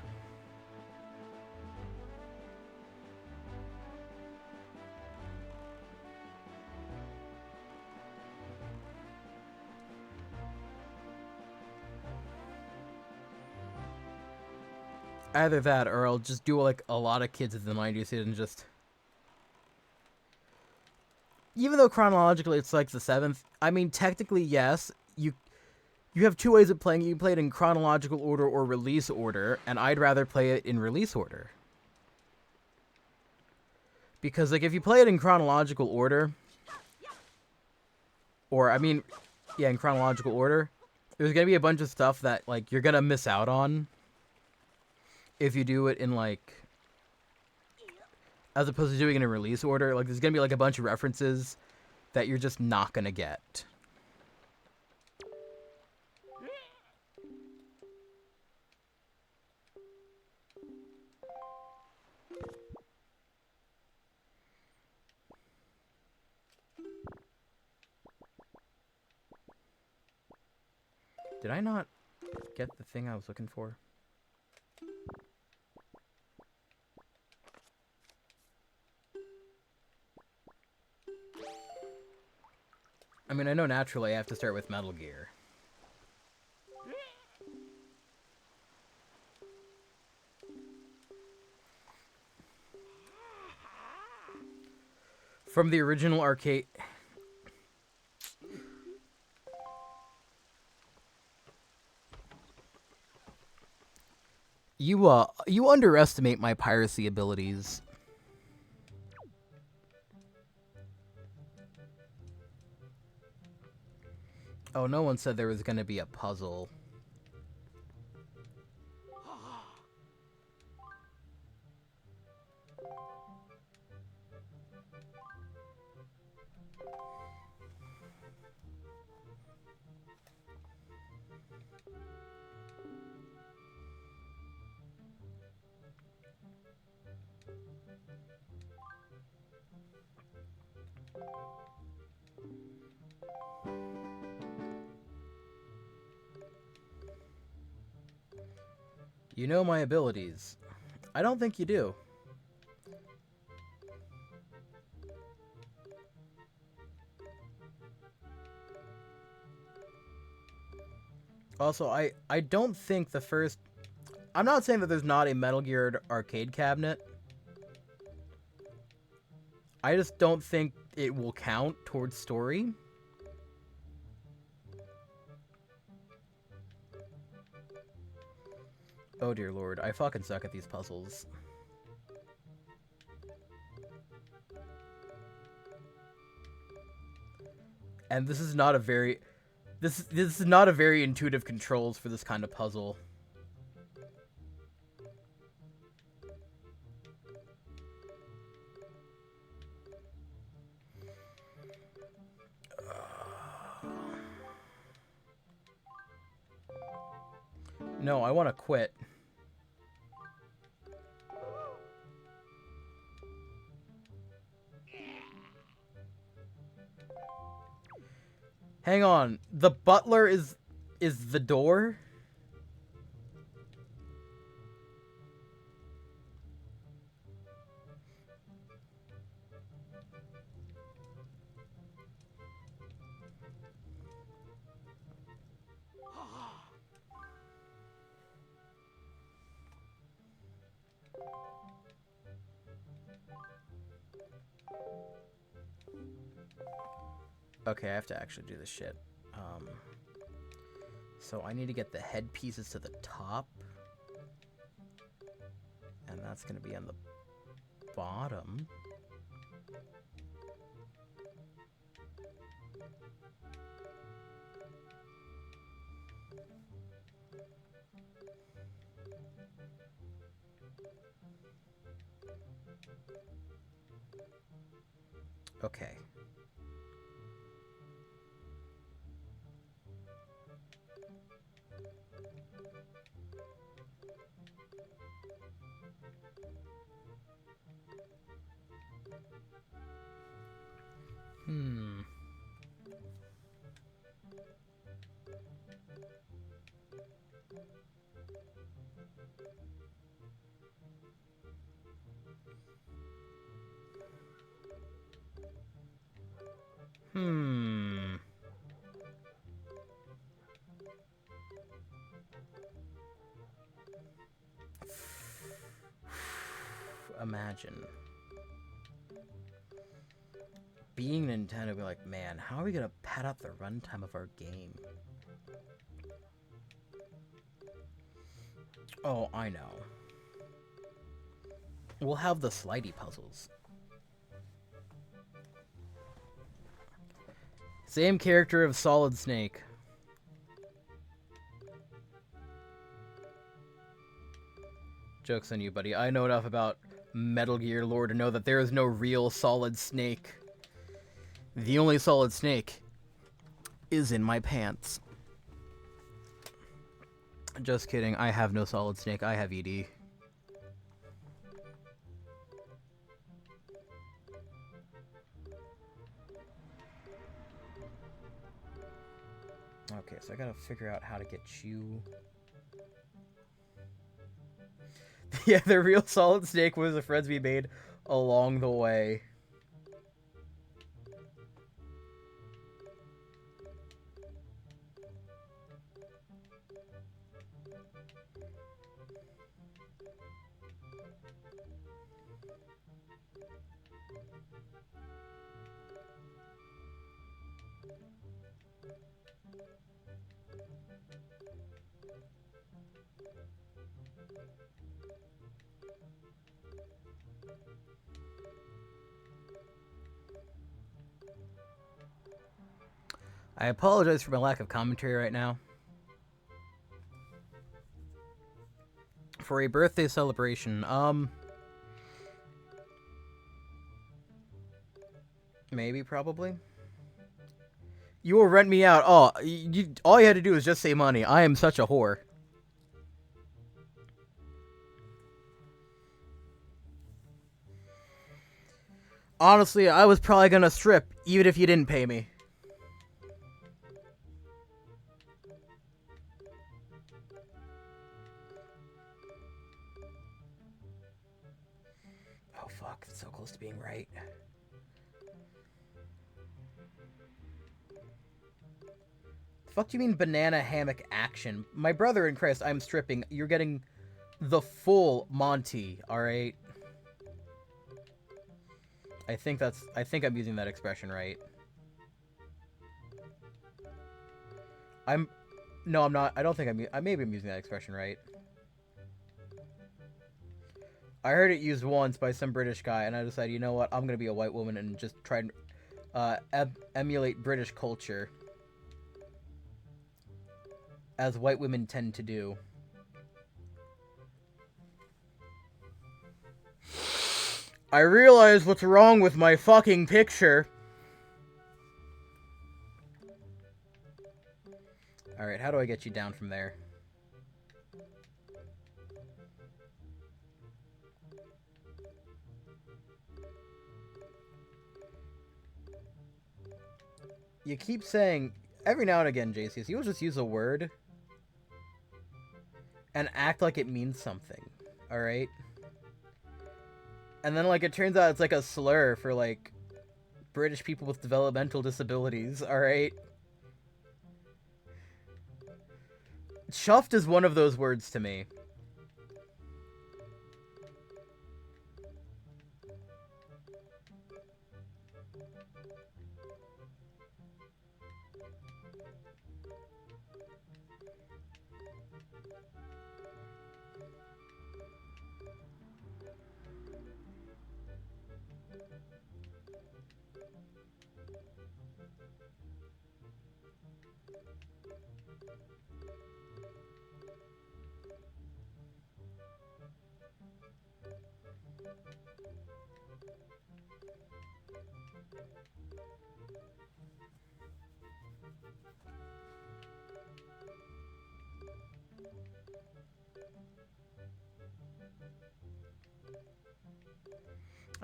Either that, or I'll just do like a lot of kids in the 90s and just... Even though chronologically it's like the 7th, I mean, technically, yes, you have two ways of playing it. You can play it in chronological order or release order, and I'd rather play it in release order. Because, like, if you play it in chronological order, or, I mean, yeah, in chronological order, there's gonna be a bunch of stuff that, like, you're gonna miss out on. If you do it in, like, as opposed to doing it in release order, like, there's gonna be, like, a bunch of references that you're just not gonna get. Did I not get the thing I was looking for? I mean, I know naturally I have to start with Metal Gear. From the original arcade. You underestimate my piracy abilities. Oh, no one said there was going to be a puzzle. You know my abilities. I don't think you do. Also, I don't think the first... I'm not saying that there's not a Metal Gear arcade cabinet. I just don't think it will count towards story. Oh dear lord, I fucking suck at these puzzles. And this is not a very... This is not a very intuitive controls for this kind of puzzle. No, I want to quit. Hang on, the butler is the door? Okay, I have to actually do this shit. So I need to get the head pieces to the top. And that's going to be on the bottom. Okay. Imagine being Nintendo, be like, man, how are we gonna pad up the runtime of our game? Oh, I know. We'll have the slidey puzzles. Same character of Solid Snake. Joke's on you, buddy. I know enough about Metal Gear lore to know that there is no real Solid Snake. The only Solid Snake is in my pants. Just kidding. I have no Solid Snake. I have ED. Okay, so I gotta figure out how to get you... Yeah, the real Solid Snake was the friends we made along the way. I apologize for my lack of commentary right now. For a birthday celebration, maybe, probably. You will rent me out. Oh, all you had to do was just say money. I am such a whore. Honestly, I was probably gonna strip, even if you didn't pay me. Oh fuck, it's so close to being right. The fuck do you mean banana hammock action? My brother in Christ, I'm stripping. You're getting the full Monty, alright? I think I'm using that expression right. No, I'm not. I don't think maybe I'm using that expression right. I heard it used once by some British guy, and I decided, you know what, I'm gonna be a white woman and just try and emulate British culture. As white women tend to do. I realize what's wrong with my fucking picture. Alright, how do I get you down from there? You keep saying, every now and again, JCS, you'll just use a word and act like it means something, alright? And then, like, it turns out it's like a slur for, like, British people with developmental disabilities, alright? Chuffed is one of those words to me.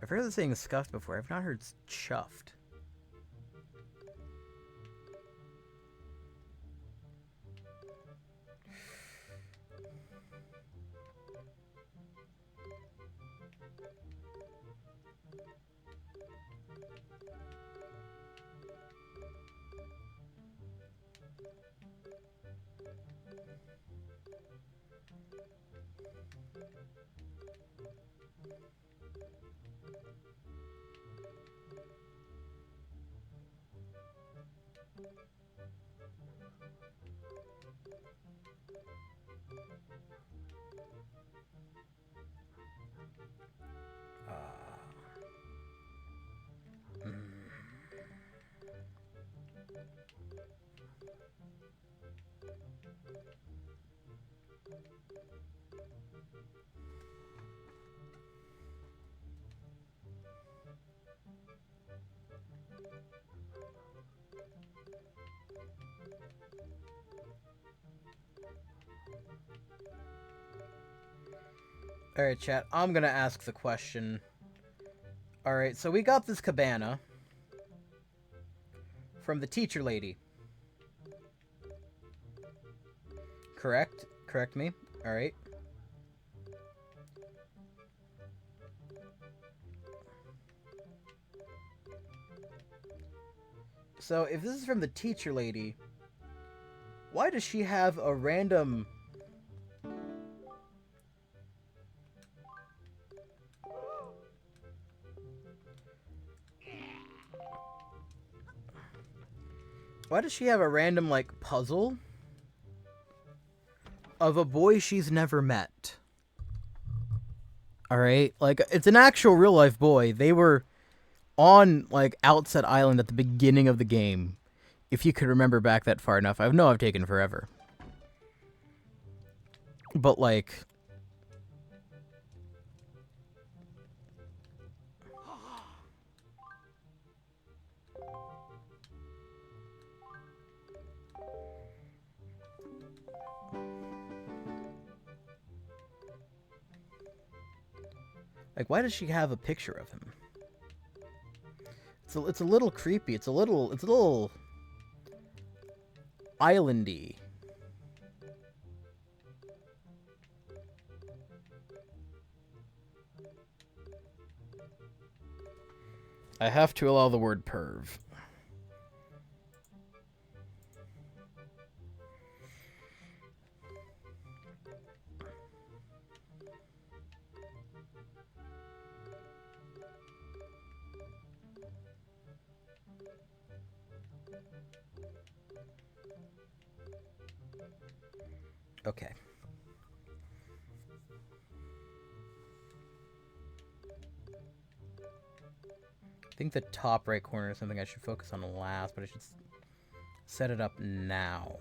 I've heard the saying scuffed before. I've not heard chuffed. Alright, chat. I'm gonna ask the question. Alright, so we got this cabana from the teacher lady. Correct? Correct me? Alright. So, if this is from the teacher lady, why does she have a random... Why does she have a random, like, puzzle of a boy she's never met? Alright? Like, it's an actual real-life boy. They were on, like, Outset Island at the beginning of the game. If you could remember back that far enough. I know I've taken forever. But, like... Like, why does she have a picture of him? It's a little creepy. It's a little islandy. I have to allow the word perv. Okay. I think the top right corner is something I should focus on last, but I should set it up now.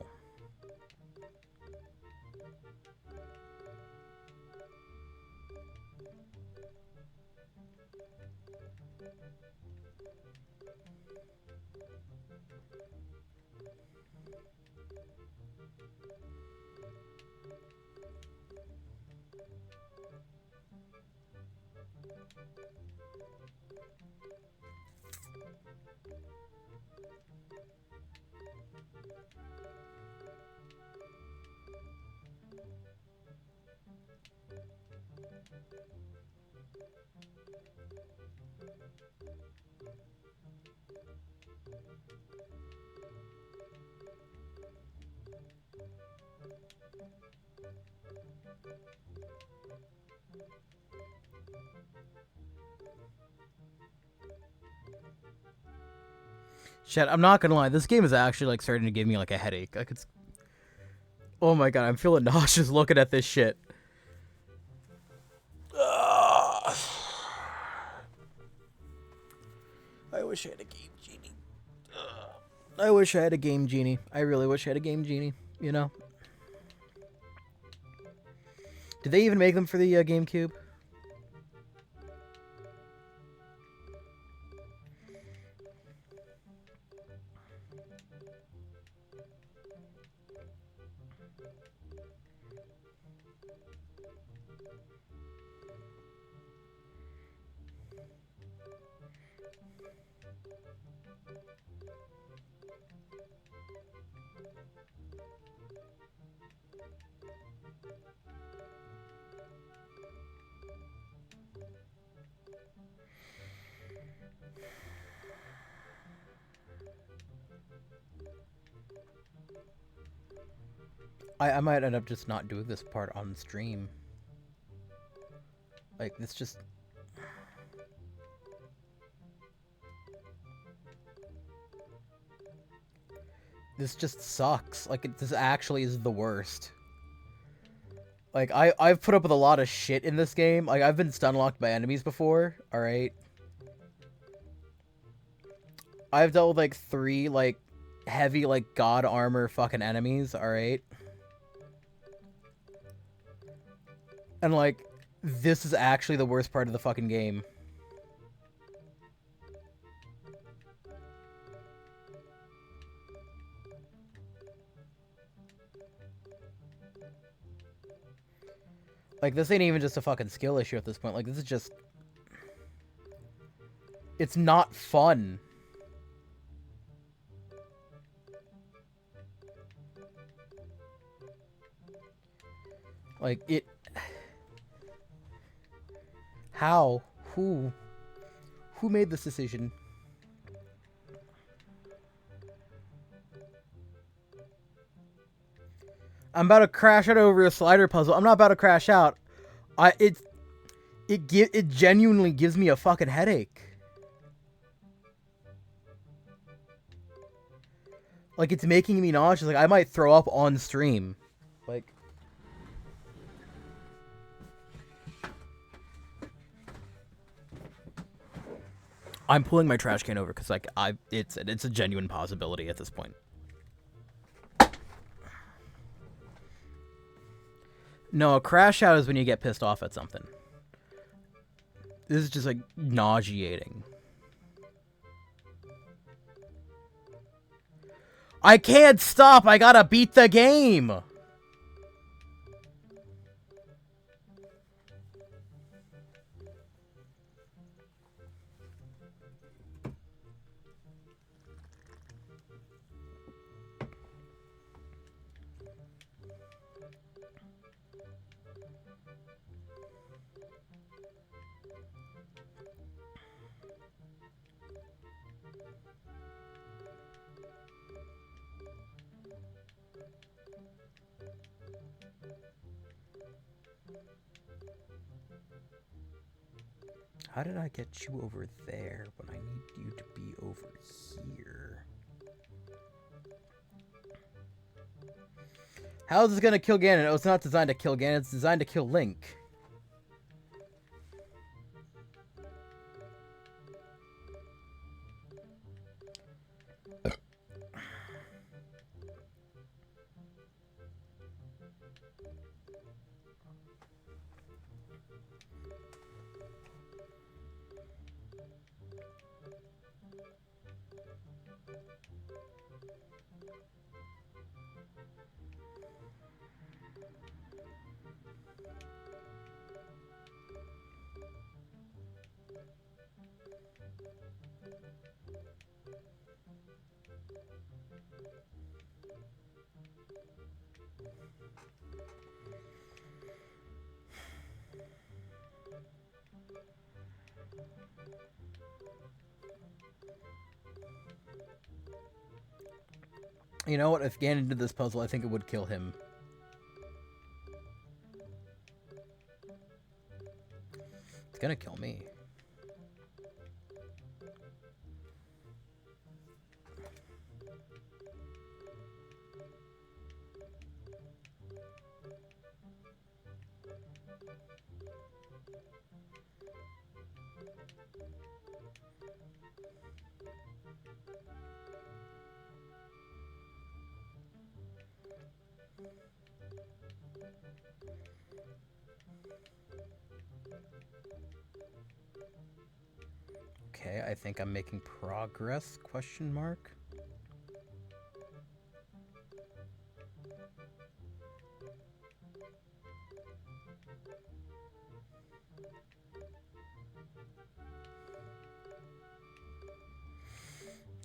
Shit, I'm not gonna lie, this game is actually, like, starting to give me, like, a headache. Like, it's... Oh my god, I'm feeling nauseous looking at this shit. I wish I had a Game Genie. I wish I had a Game Genie. I really wish I had a Game Genie, you know? Did they even make them for the GameCube? I might end up just not doing this part on stream. Like, this just... This just sucks. Like, this actually is the worst. Like, I've put up with a lot of shit in this game. Like, I've been stun-locked by enemies before, alright? I've dealt with, like, 3, like, heavy, like, god armor fucking enemies, alright? And, like, this is actually the worst part of the fucking game. Like, this ain't even just a fucking skill issue at this point. Like, this is just... It's not fun. Like, it... How? Who? Who made this decision? I'm about to crash out over a slider puzzle. I'm not about to crash out. It genuinely gives me a fucking headache. Like, it's making me nauseous. Like, I might throw up on stream. Like... I'm pulling my trash can over because, like, it's a genuine possibility at this point. No, a crash out is when you get pissed off at something. This is just, like, nauseating. I can't stop! I gotta beat the game! How did I get you over there when I need you to be over here? How is this gonna kill Ganon? Oh, it's not designed to kill Ganon, it's designed to kill Link. You know what? If Ganon did this puzzle, I think it would kill him. It's gonna kill me. Okay, I think I'm making progress, question mark.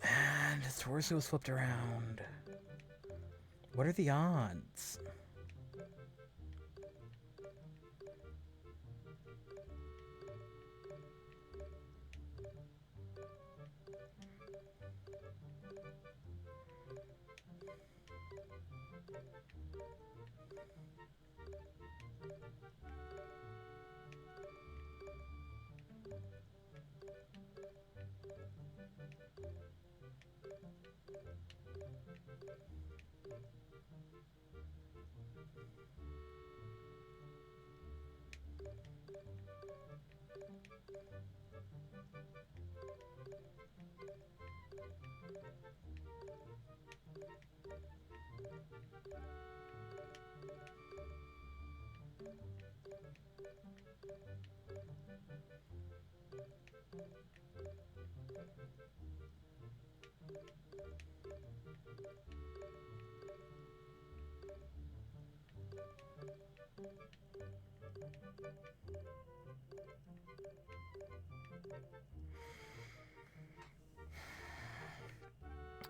And his torso was flipped around. What are the odds?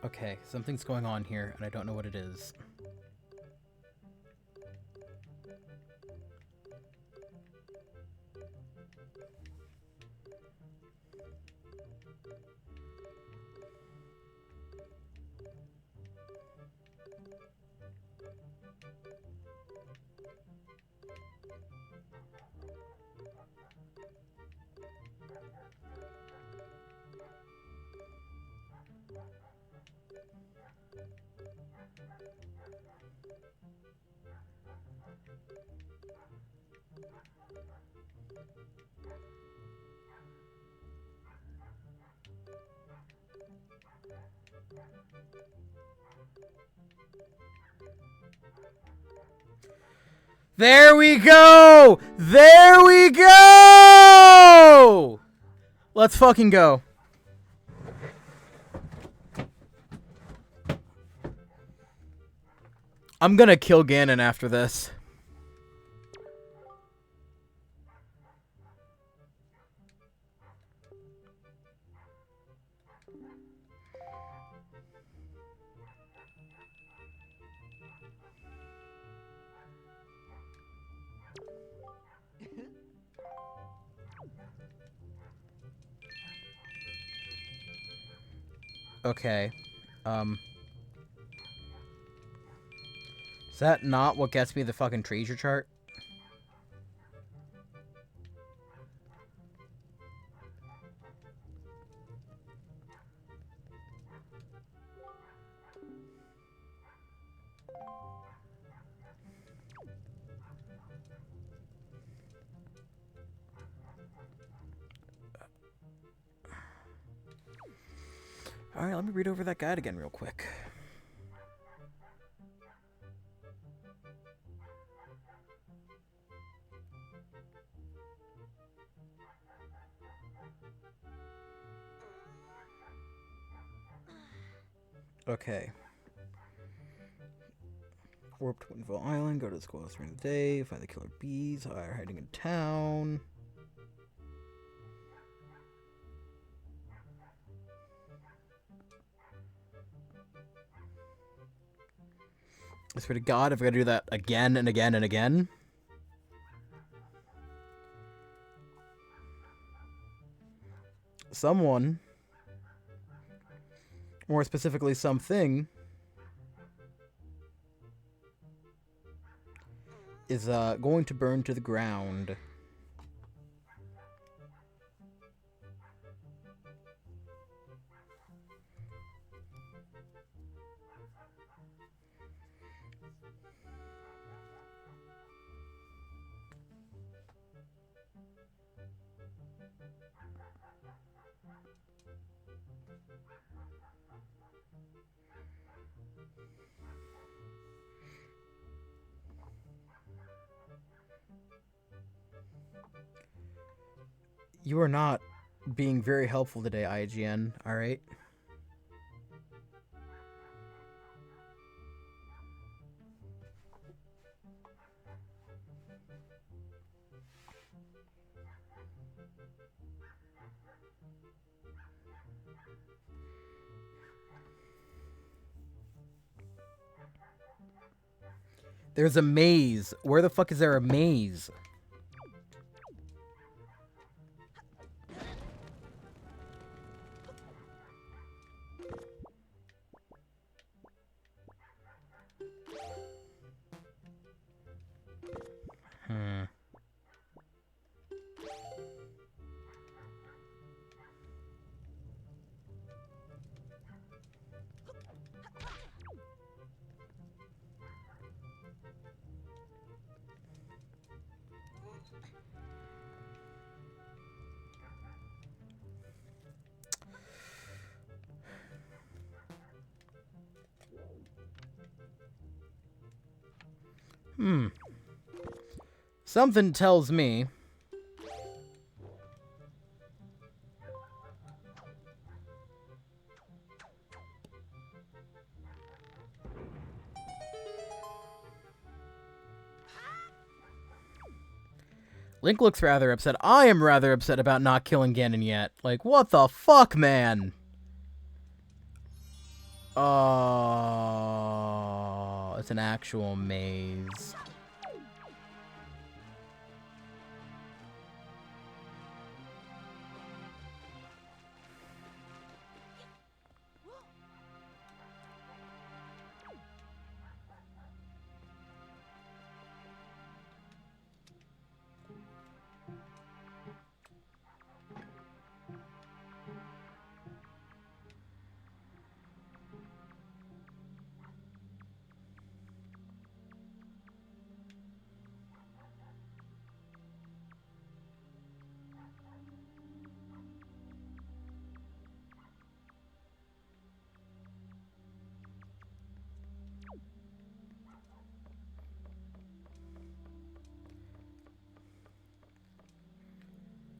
Okay, something's going on here, and I don't know what it is. There we go! There we go! Let's fucking go. I'm gonna kill Ganon after this. Okay. Is that not what gets me the fucking treasure chart? Alright, let me read over that guide again real quick. Okay. Warp to Windville Island, go to the schoolhouse during the day, find the killer bees, are hiding in town. I swear to God, if I gotta do that again and again and again. Someone, more specifically something, is going to burn to the ground. You are not being very helpful today, IGN, alright? There's a maze. Where the fuck is there a maze? Something tells me Link looks rather upset. I am rather upset about not killing Ganon yet. Like, what the fuck, man? Oh, it's an actual maze.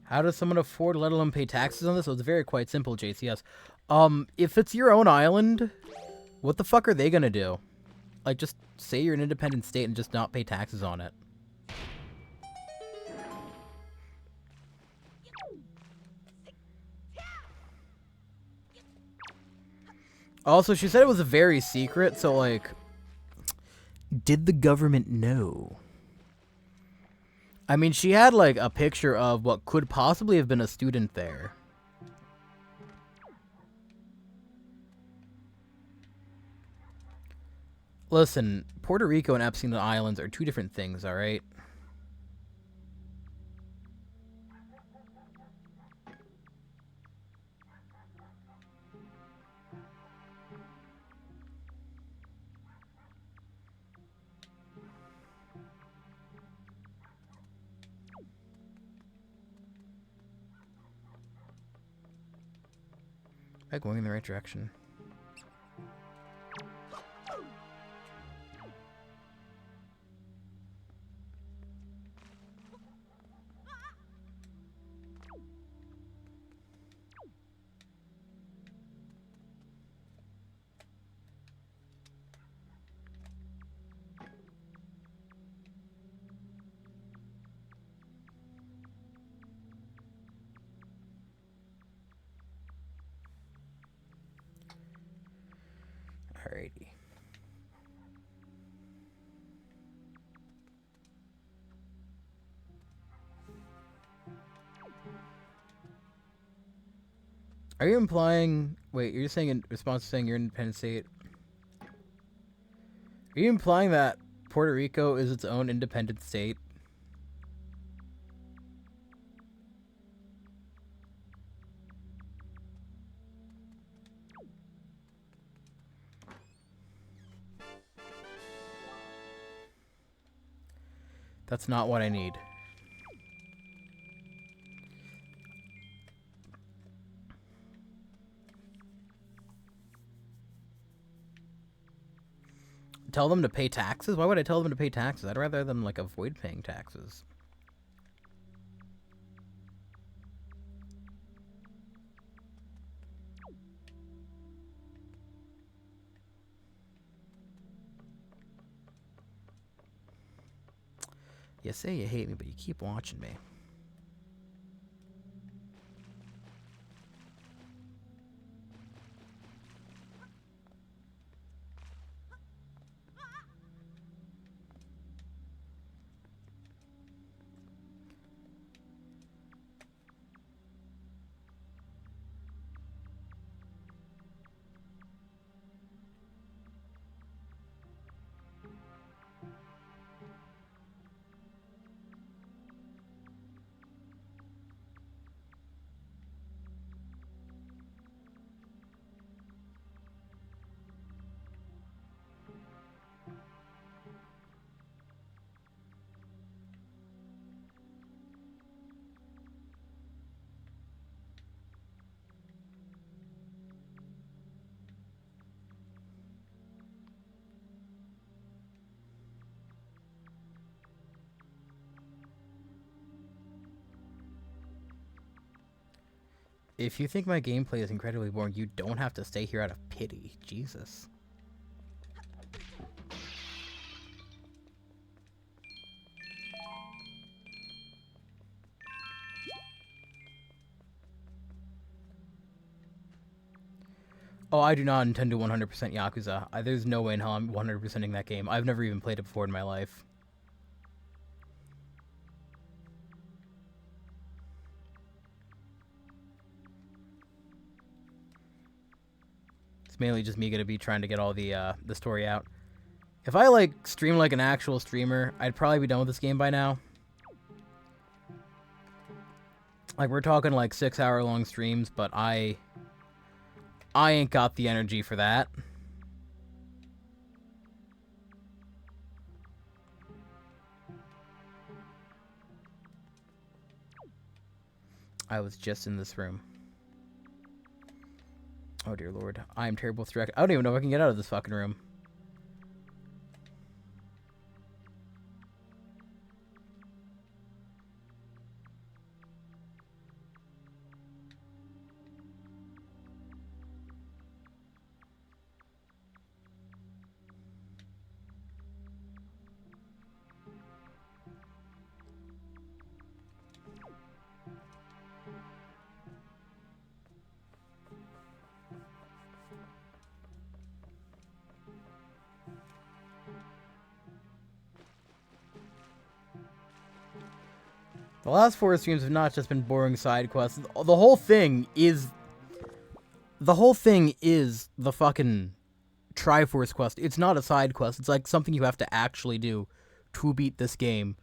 How does someone afford, let alone pay taxes on this? So it's very quite simple, JCS. If it's your own island, what the fuck are they gonna do? Like, just say you're an independent state and just not pay taxes on it. Also, she said it was a very secret, so, like, did the government know? I mean, she had, like, a picture of what could possibly have been a student there. Listen, Puerto Rico and Epstein Islands are two different things, alright? Am I going in the right direction? Alrighty. Are you implying... Wait, you're saying in response to saying you're an independent state... Are you implying that Puerto Rico is its own independent state? That's not what I need. Tell them to pay taxes? Why would I tell them to pay taxes? I'd rather them, like, avoid paying taxes. You say you hate me, but you keep watching me. If you think my gameplay is incredibly boring, you don't have to stay here out of pity. Jesus. Oh, I do not intend to 100% Yakuza. There's no way in hell I'm 100%ing that game. I've never even played it before in my life. It's mainly just me gonna be trying to get all the story out. If I, like, stream like an actual streamer, I'd probably be done with this game by now. Like, we're talking, like, 6-hour-long streams, but I ain't got the energy for that. I was just in this room. Oh, dear Lord. I am terrible with direct... I don't even know if I can get out of this fucking room. The last 4 streams have not just been boring side quests. The whole thing is the fucking Triforce quest. It's not a side quest. It's like something you have to actually do to beat this game.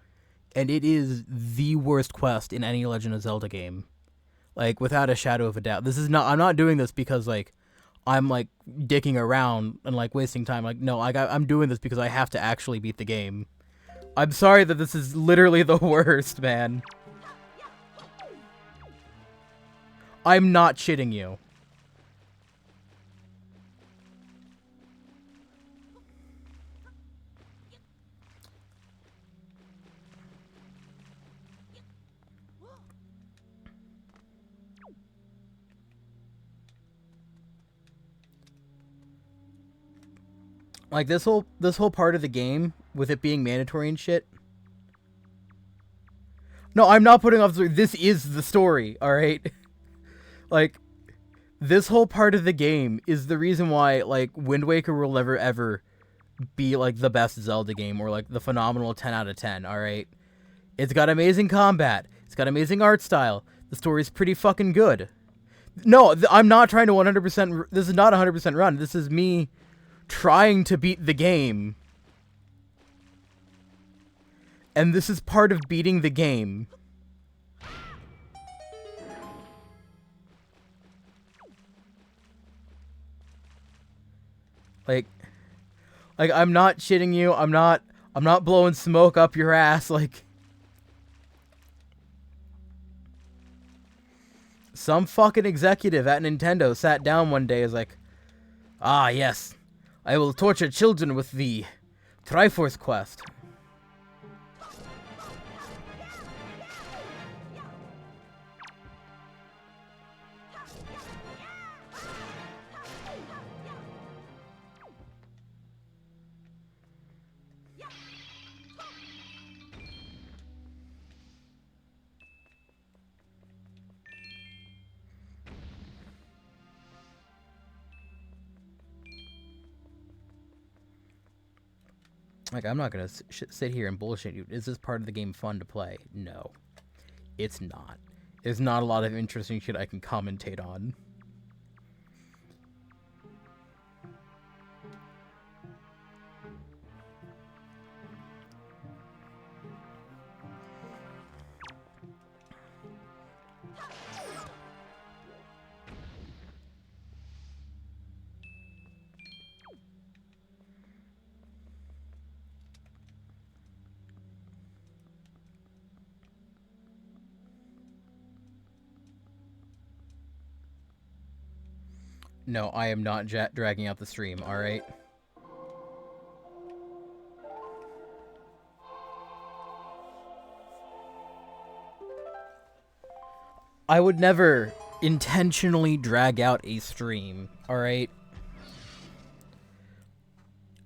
And it is the worst quest in any Legend of Zelda game. Like, without a shadow of a doubt. I'm not doing this because, like, I'm, like, dicking around and, like, wasting time. Like, no, I'm doing this because I have to actually beat the game. I'm sorry that this is literally the worst, man. I'm not shitting you. Like, this whole part of the game, with it being mandatory and shit. No, I'm not putting off the story. This is the story, alright? Like, this whole part of the game is the reason why, like, Wind Waker will never, ever be, like, the best Zelda game, or, like, the phenomenal 10 out of 10, alright? It's got amazing combat. It's got amazing art style. The story's pretty fucking good. No, I'm not trying to 100%... This is not a 100% run. This is me trying to beat the game. And this is part of beating the game. Like, I'm not shitting you. I'm not blowing smoke up your ass. Like, some fucking executive at Nintendo sat down one day and was like, ah, yes, I will torture children with the Triforce quest. Like, I'm not gonna sit here and bullshit you. Is this part of the game fun to play? No. It's not. There's not a lot of interesting shit I can commentate on. No, I am not dragging out the stream, alright? I would never intentionally drag out a stream, alright?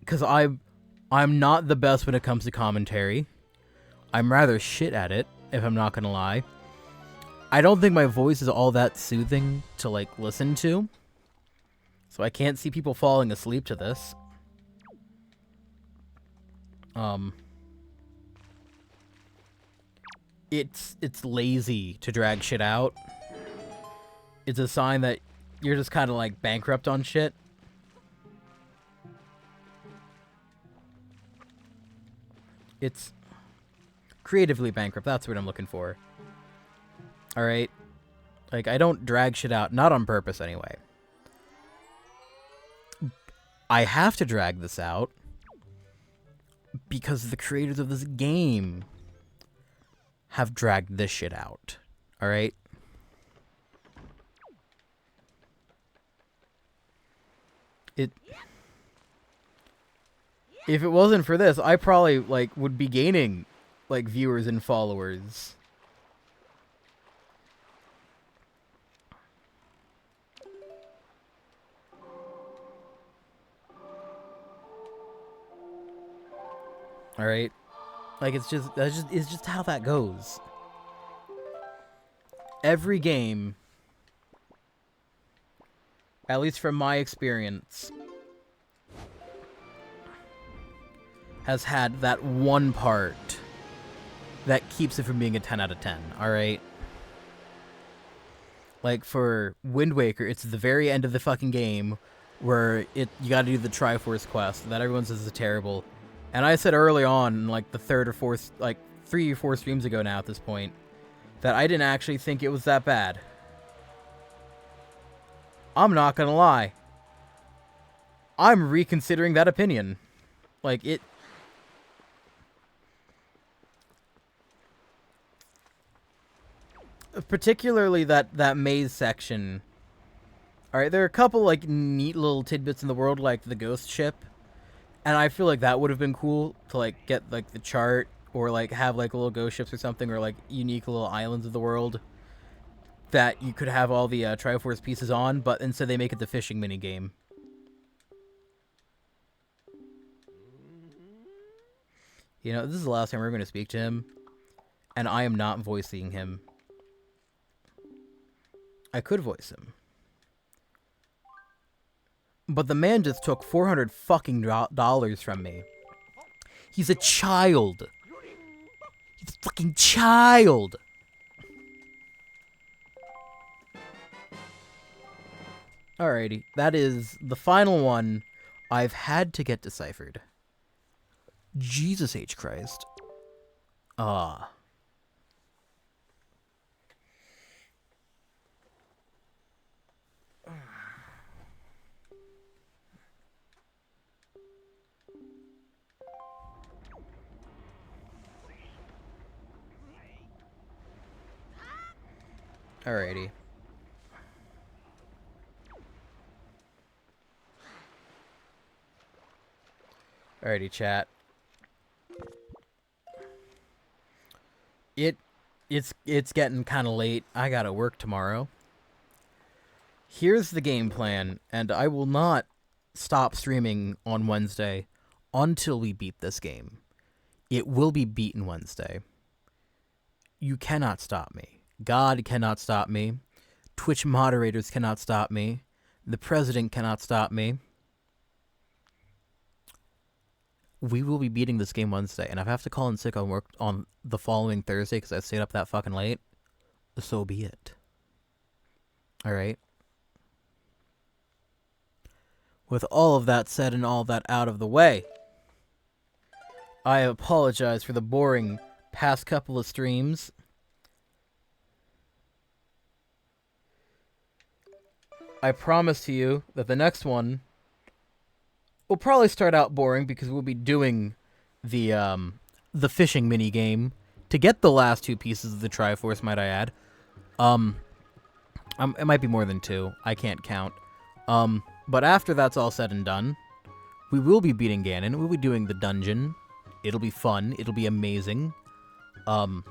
Because I'm not the best when it comes to commentary. I'm rather shit at it, if I'm not gonna lie. I don't think my voice is all that soothing to, like, listen to. So I can't see people falling asleep to this. It's lazy to drag shit out. It's a sign that you're just kind of like bankrupt on shit. It's creatively bankrupt. That's what I'm looking for. All right. Like, I don't drag shit out, not on purpose anyway. I have to drag this out because the creators of this game have dragged this shit out. All right? If it wasn't for this, I probably, like, would be gaining, like, viewers and followers. All right, like, it's just how that goes. Every game, at least from my experience, has had that one part that keeps it from being a 10 out of 10, alright? Like, for Wind Waker, it's the very end of the fucking game where you gotta do the Triforce quest that everyone says is terrible. And I said early on, like the third or fourth, like 3 or 4 streams ago now at this point, that I didn't actually think it was that bad. I'm not gonna lie. I'm reconsidering that opinion. Like, it... Particularly that maze section. Alright, there are a couple, like, neat little tidbits in the world, like the ghost ship. And I feel like that would have been cool to, like, get, like, the chart, or, like, have, like, little ghost ships or something, or, like, unique little islands of the world that you could have all the Triforce pieces on, but instead they make it the fishing minigame. You know, this is the last time we're going to speak to him, and I am not voicing him. I could voice him. But the man just took $400 fucking dollars from me. He's a child. He's a fucking child. Alrighty, that is the final one I've had to get deciphered. Jesus H. Christ. Ah. Alrighty. Alrighty, chat. It's getting kind of late. I gotta work tomorrow. Here's the game plan, and I will not stop streaming on Wednesday until we beat this game. It will be beaten Wednesday. You cannot stop me. God cannot stop me. Twitch moderators cannot stop me. The president cannot stop me. We will be beating this game Wednesday, and if I have to call in sick on work on the following Thursday because I stayed up that fucking late, so be it. Alright? With all of that said and all that out of the way, I apologize for the boring past couple of streams. I promise to you that the next one will probably start out boring because we'll be doing the fishing mini game to get the last 2 pieces of the Triforce, might I add. It might be more than 2. I can't count. But after that's all said and done, we will be beating Ganon. We'll be doing the dungeon. It'll be fun. It'll be amazing. All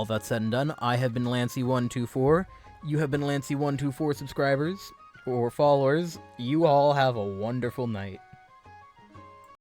that said and done, I have been Lancey124. You have been Lancey124 subscribers or followers. You all have a wonderful night.